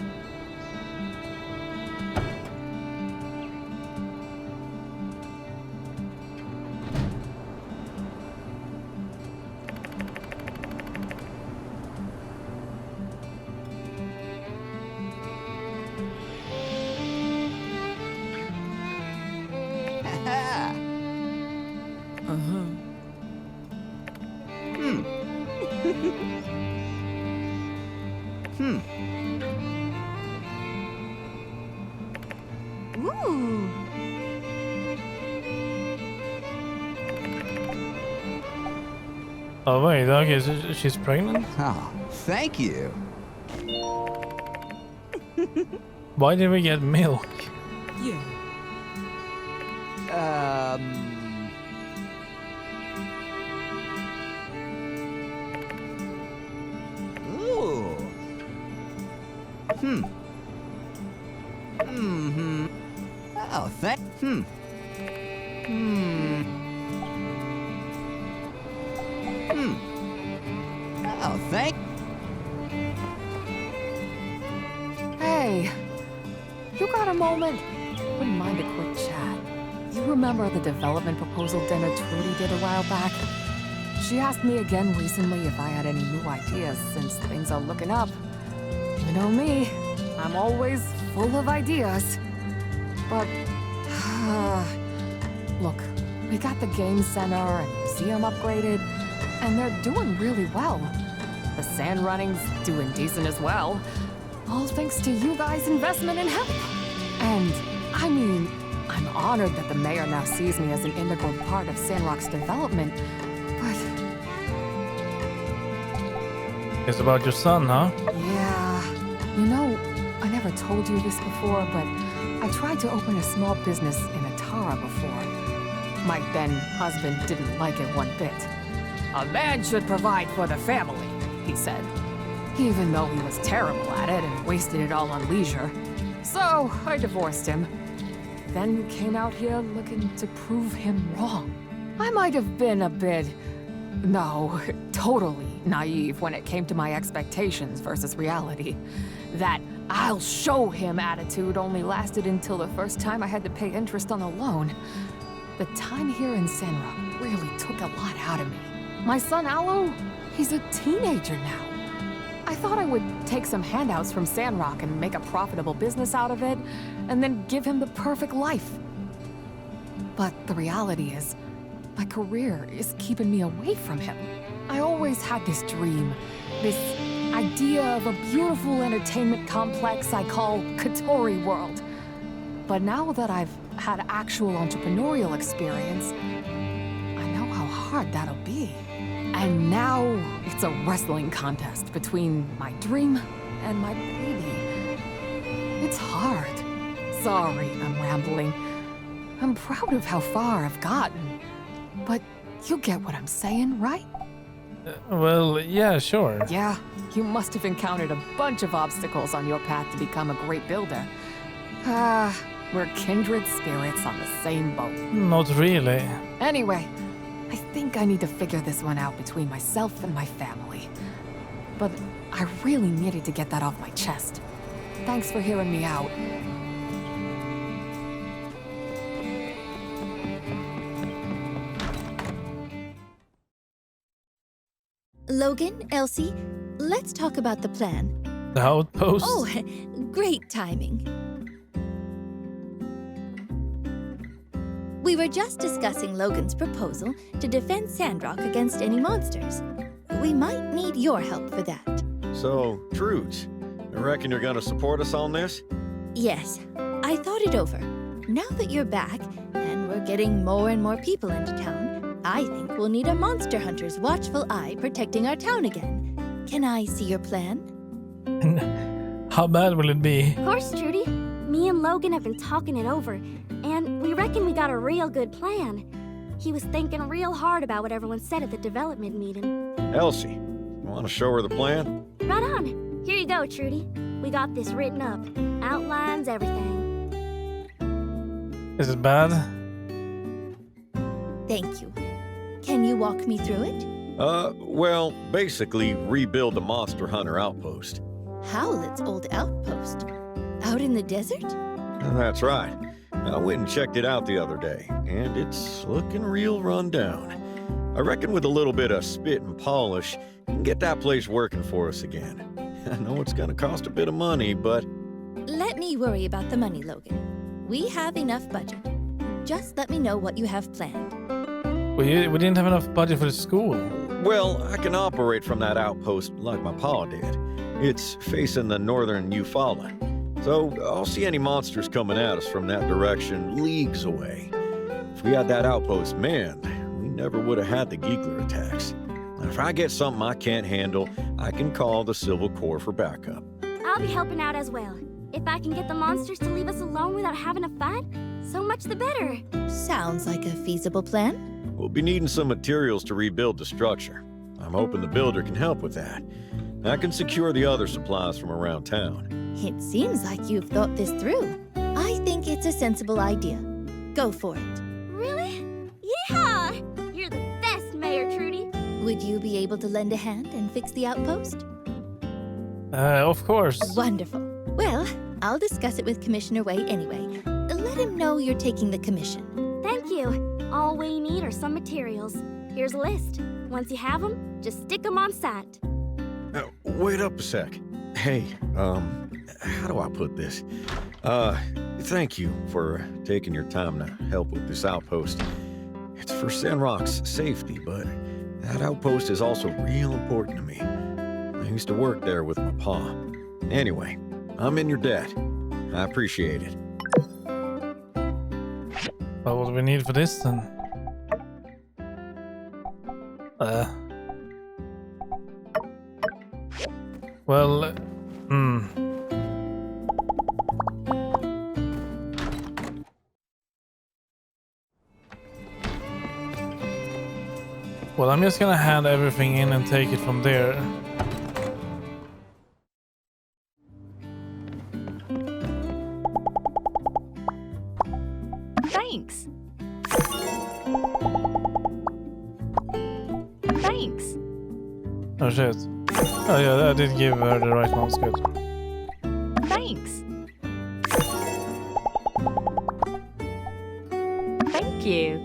Oh wait, okay, so she's pregnant? Oh, thank you. Why did we get milk? Yeah. Ooh. Oh, Oh, thank. Hey, you got a moment? Wouldn't mind a quick chat. You remember the development proposal dinner Trudy did a while back? She asked me again recently if I had any new ideas since things are looking up. You know me, I'm always full of ideas. But, look, we got the game center and museum upgraded, and they're doing really well. The sand running's doing decent as well. All thanks to you guys' investment and help. And, I mean, I'm honored that the mayor now sees me as an integral part of Sandrock's development, but... It's about your son, huh? Yeah. You know, I never told you this before, but I tried to open a small business in Atara before. My then husband didn't like it one bit. A man should provide for the family, he said. Even though he was terrible at it and wasted it all on leisure. So, I divorced him. Then came out here looking to prove him wrong. I might have been a bit... no, totally naive when it came to my expectations versus reality. That I'll show him attitude only lasted until the first time I had to pay interest on a loan. The time here in Sandrock really took a lot out of me. My son Aloe, he's a teenager now. I thought I would take some handouts from Sandrock and make a profitable business out of it, and then give him the perfect life. But the reality is, my career is keeping me away from him. I always had this dream, this idea of a beautiful entertainment complex I call Katori World. But now that I've had actual entrepreneurial experience, I know how hard that'll be. And now it's a wrestling contest between my dream and my baby. It's hard. Sorry, I'm rambling. I'm proud of how far I've gotten. But you get what I'm saying, right? Well, yeah, sure. Yeah, you must have encountered a bunch of obstacles on your path to become a great builder. We're kindred spirits on the same boat. Not really. Anyway, I think I need to figure this one out between myself and my family. But I really needed to get that off my chest. Thanks for hearing me out. Logan, Elsie, let's talk about the plan. The outpost? Oh, great timing. We were just discussing Logan's proposal to defend Sandrock against any monsters. We might need your help for that. So, Trudes, I reckon you're gonna support us on this? Yes, I thought it over. Now that you're back, and we're getting more and more people into town, I think we'll need a monster hunter's watchful eye protecting our town again. Can I see your plan? How bad will it be? Of course, Trudy. Me and Logan have been talking it over, and we reckon we got a real good plan. He was thinking real hard about what everyone said at the development meeting. Elsie, you want to show her the plan? Right on. Here you go, Trudy. We got this written up. Outlines, everything. Is it bad? Thank you. Can you walk me through it? Well, basically rebuild the Monster Hunter outpost. Howlett's old outpost? Out in the desert? That's right. I went and checked it out the other day, and it's looking real run down. I reckon with a little bit of spit and polish, we can get that place working for us again. I know it's gonna cost a bit of money, but... Let me worry about the money, Logan. We have enough budget. Just let me know what you have planned. We didn't have enough budget for the school. Well, I can operate from that outpost like my pa did. It's facing the northern Eufaula. So I'll see any monsters coming at us from that direction leagues away. If we had that outpost manned, we never would have had the Geekler attacks. I If I get something I can't handle, I can call the Civil Corps for backup. I'll be helping out as well. If I can get the monsters to leave us alone without having a fight, so much the better. Sounds like a feasible plan. We'll be needing some materials to rebuild the structure. I'm hoping the builder can help with that. I can secure the other supplies from around town. It seems like you've thought this through. I think it's a sensible idea. Go for it. Really? Yeehaw! You're the best, Mayor Trudy. Would you be able to lend a hand and fix the outpost? Of course. Wonderful. Well, I'll discuss it with Commissioner Way anyway. Let him know you're taking the commission. Thank you. All we need are some materials. Here's a list. Once you have them, just stick them on site. Wait up a sec. Hey, how do I put this? Thank you for taking your time to help with this outpost. It's for Sandrock's safety, but that outpost is also real important to me. I used to work there with my pa. Anyway, I'm in your debt. I appreciate it. Well, what do we need for this then? Well, Well, I'm just gonna hand everything in and take it from there. Thanks. Thanks. Oh shit. Oh yeah, I did give her the right ones, good. Thanks. Thank you.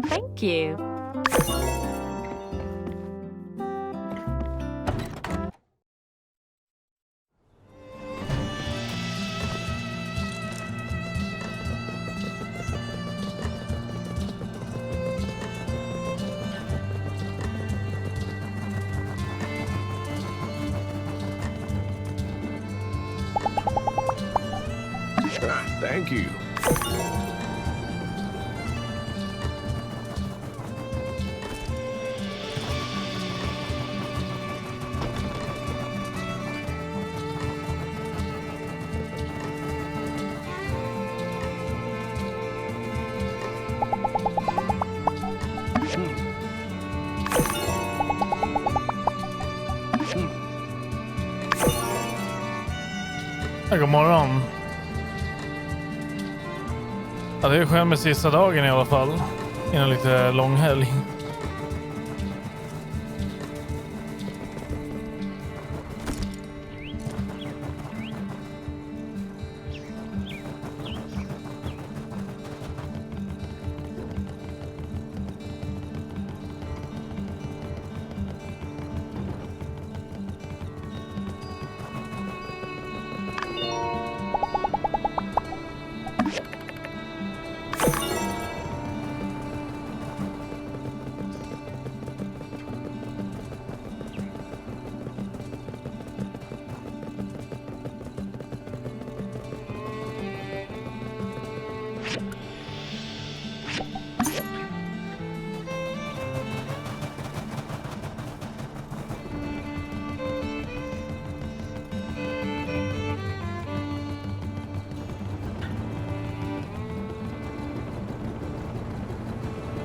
Thank you. Thank you. God morgon. Ja, det är skönt med sista dagen i alla fall. Innan lite lång helg.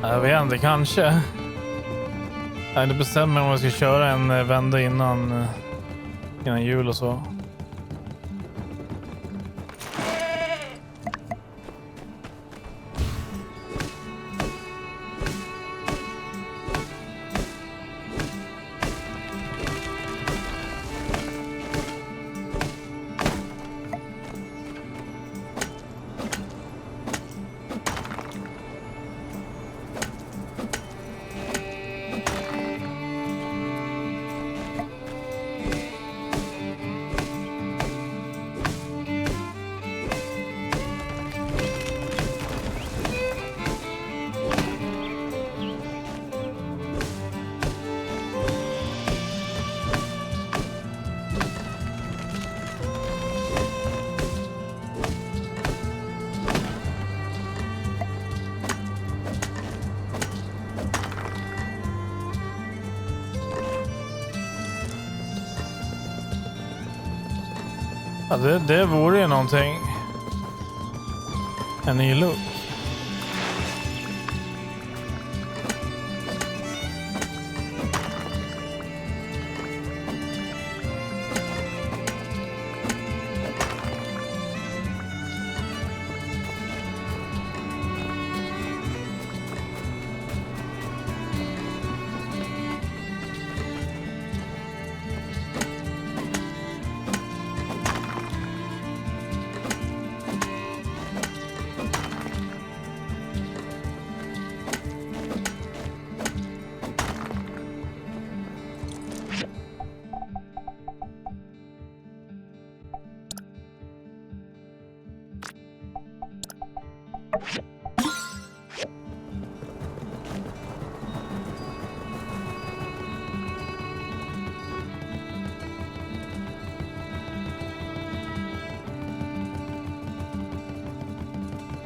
Jag vet inte, kanske. Jag inte bestämmer om jag ska köra en vända innan jul och så. Ja, det vore ju någonting. En ny look.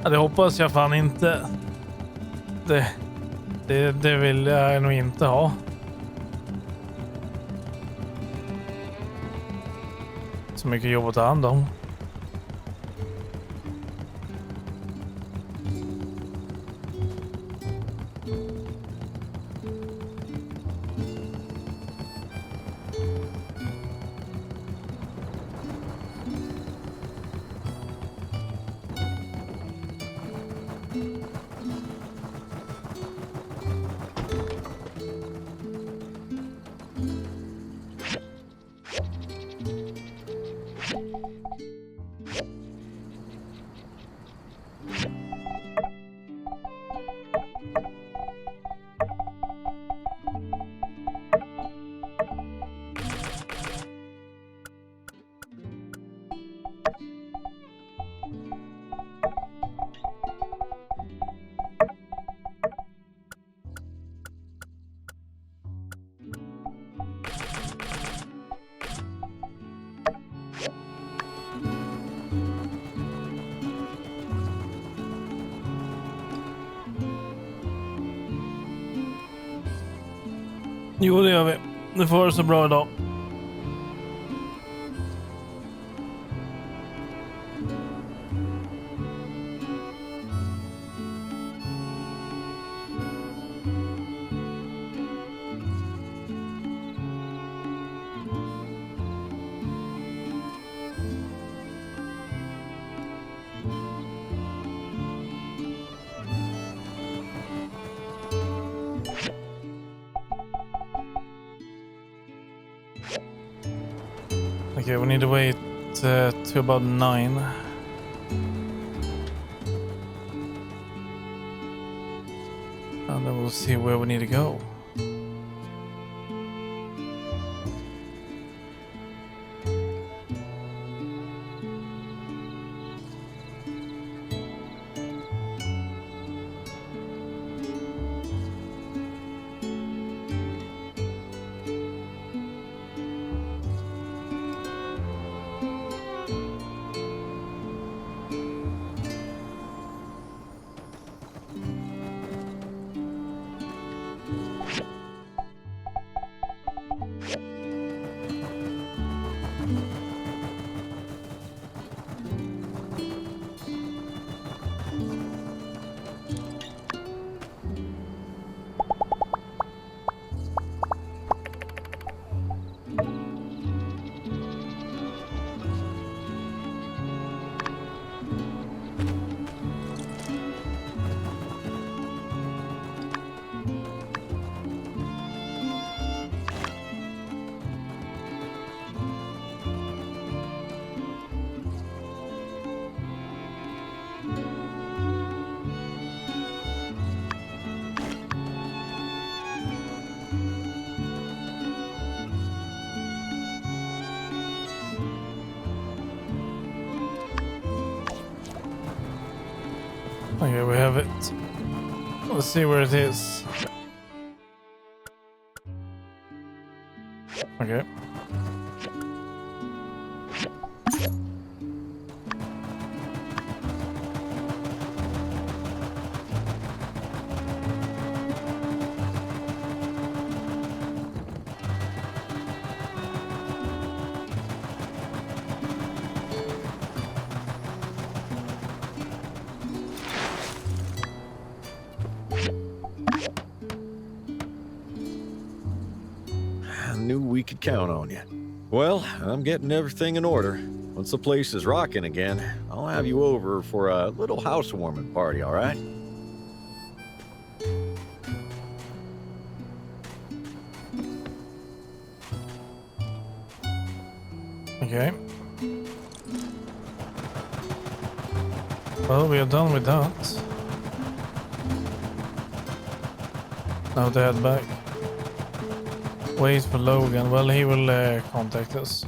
Ja, det hoppas jag fan inte. Det vill jag nog inte ha. Så mycket jobb att ta hand om. Jo, det gör vi. Det får det så bra idag. Okay, we need to wait to about 9. And then we'll see where we need to go. Okay, we have it. Let's see where it is. Okay. I knew we could count on you. Well, I'm getting everything in order. Once the place is rocking again, I'll have you over for a little housewarming party, all right? Okay. Well, we are done with that. Now to head back. Wait for Logan. Well, he will contact us.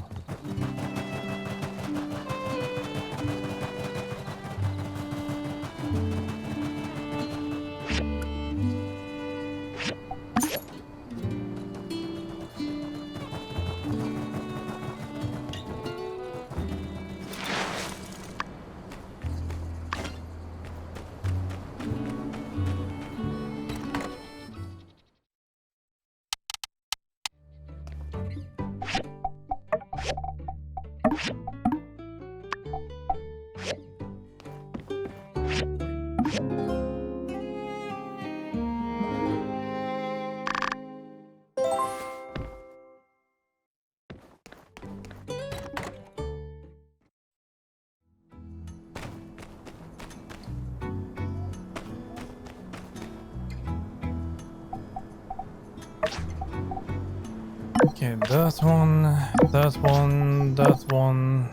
Okay, that one, that one, that one.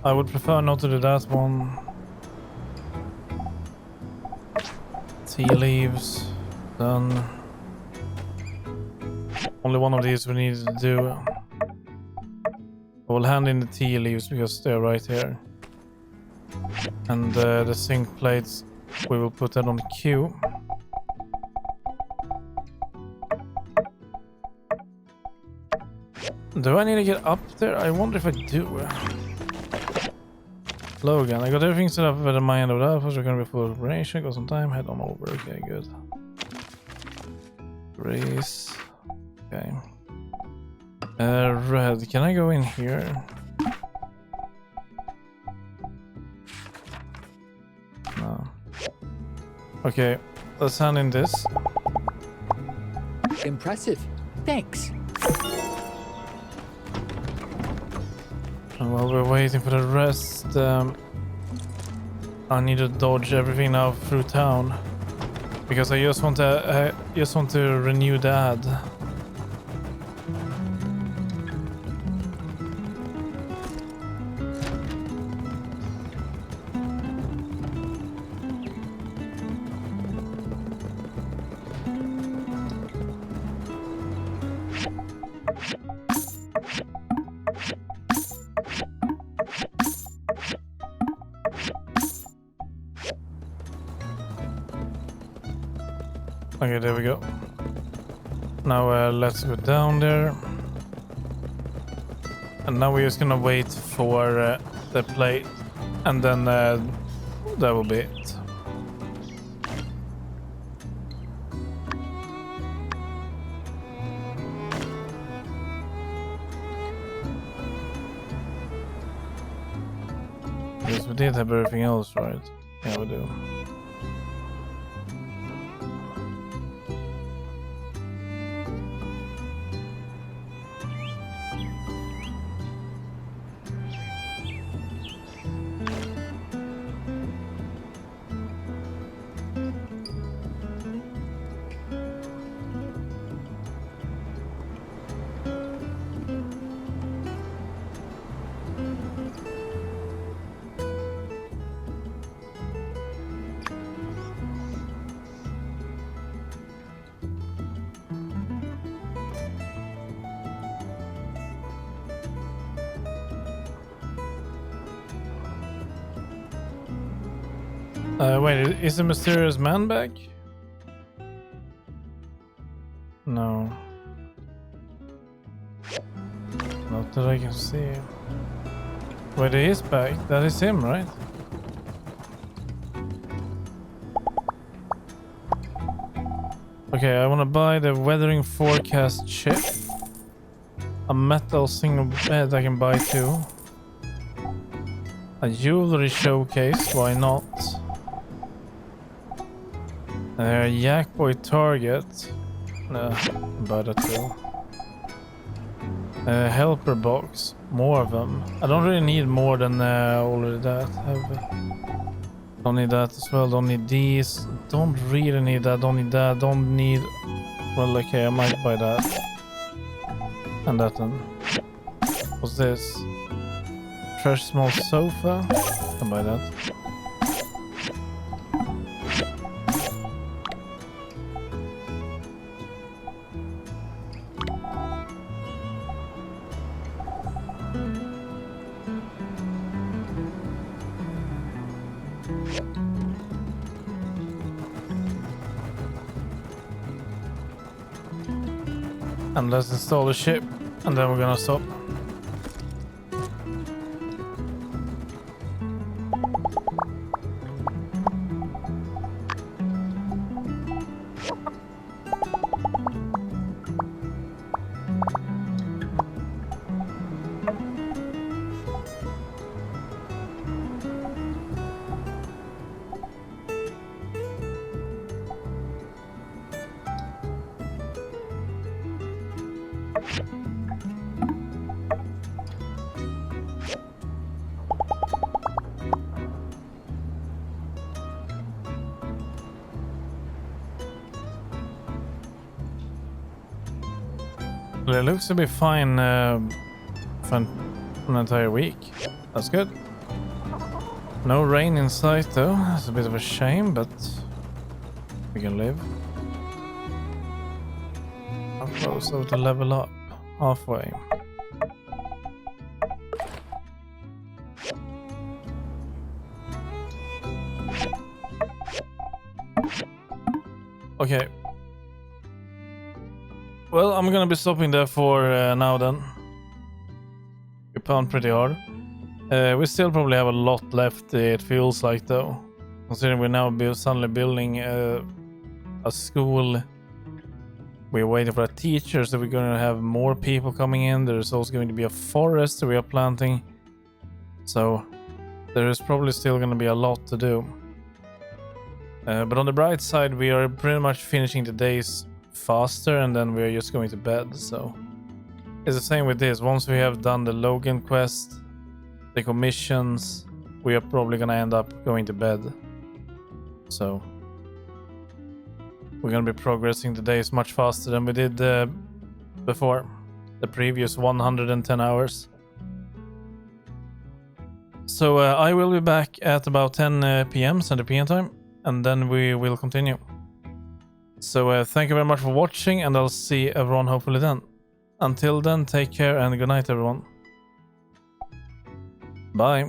I would prefer not to do that one. Tea leaves, done. Only one of these we need to do. I will hand in the tea leaves because they're right here. And the zinc plates, we will put that on the queue. Do I need to get up there? I wonder if I do. Logan, I got everything set up with the mind of that. We're gonna be full operation. Got some time. Head on over. Okay, good. Race. Okay. Red. Can I go in here? No. Okay. Let's hand in this. Impressive. Thanks. And while we're waiting for the rest, I need to dodge everything now through town because I just want to renew the ad. Okay, there we go. Now let's go down there. And now we're just gonna wait for the plate. And then that will be it. Yes, we did have everything else, right? Yeah, we do. Wait, is the mysterious man back? No. Not that I can see. Wait, he is back. That is him, right? Okay, I want to buy the weathering forecast chip. A metal single bed I can buy too. A jewelry showcase, why not? Jackboy target. Buy that too. Helper box. More of them. I don't really need more than already that. Don't need that as well. Don't need these. Don't really need that. Don't need that. Don't need... Well, okay, I might buy that. And that then. What's this? Fresh small sofa. Can buy that. And let's install the ship, and then we're gonna stop. It looks to be fine for an entire week. That's good. No rain in sight though. It's a bit of a shame, but we can live. How close to level up? Halfway. Okay. Well, I'm gonna be stopping there for now then. We pound pretty hard. We still probably have a lot left, it feels like though. Considering we're now suddenly building a school. We're waiting for a teacher, so we're gonna have more people coming in. There's also going to be a forest that we are planting. So there is probably still gonna be a lot to do. But on the bright side, we are pretty much finishing the days faster, and then we're just going to bed. So it's the same with this. Once we have done the Logan quest, the commissions, we are probably gonna end up going to bed. So we're gonna be progressing the days much faster than we did before the previous 110 hours. So I will be back at about 10 p.m. Central European time, and then we will continue. So thank you very much for watching, and I'll see everyone hopefully then. Until then, take care and good night everyone. Bye.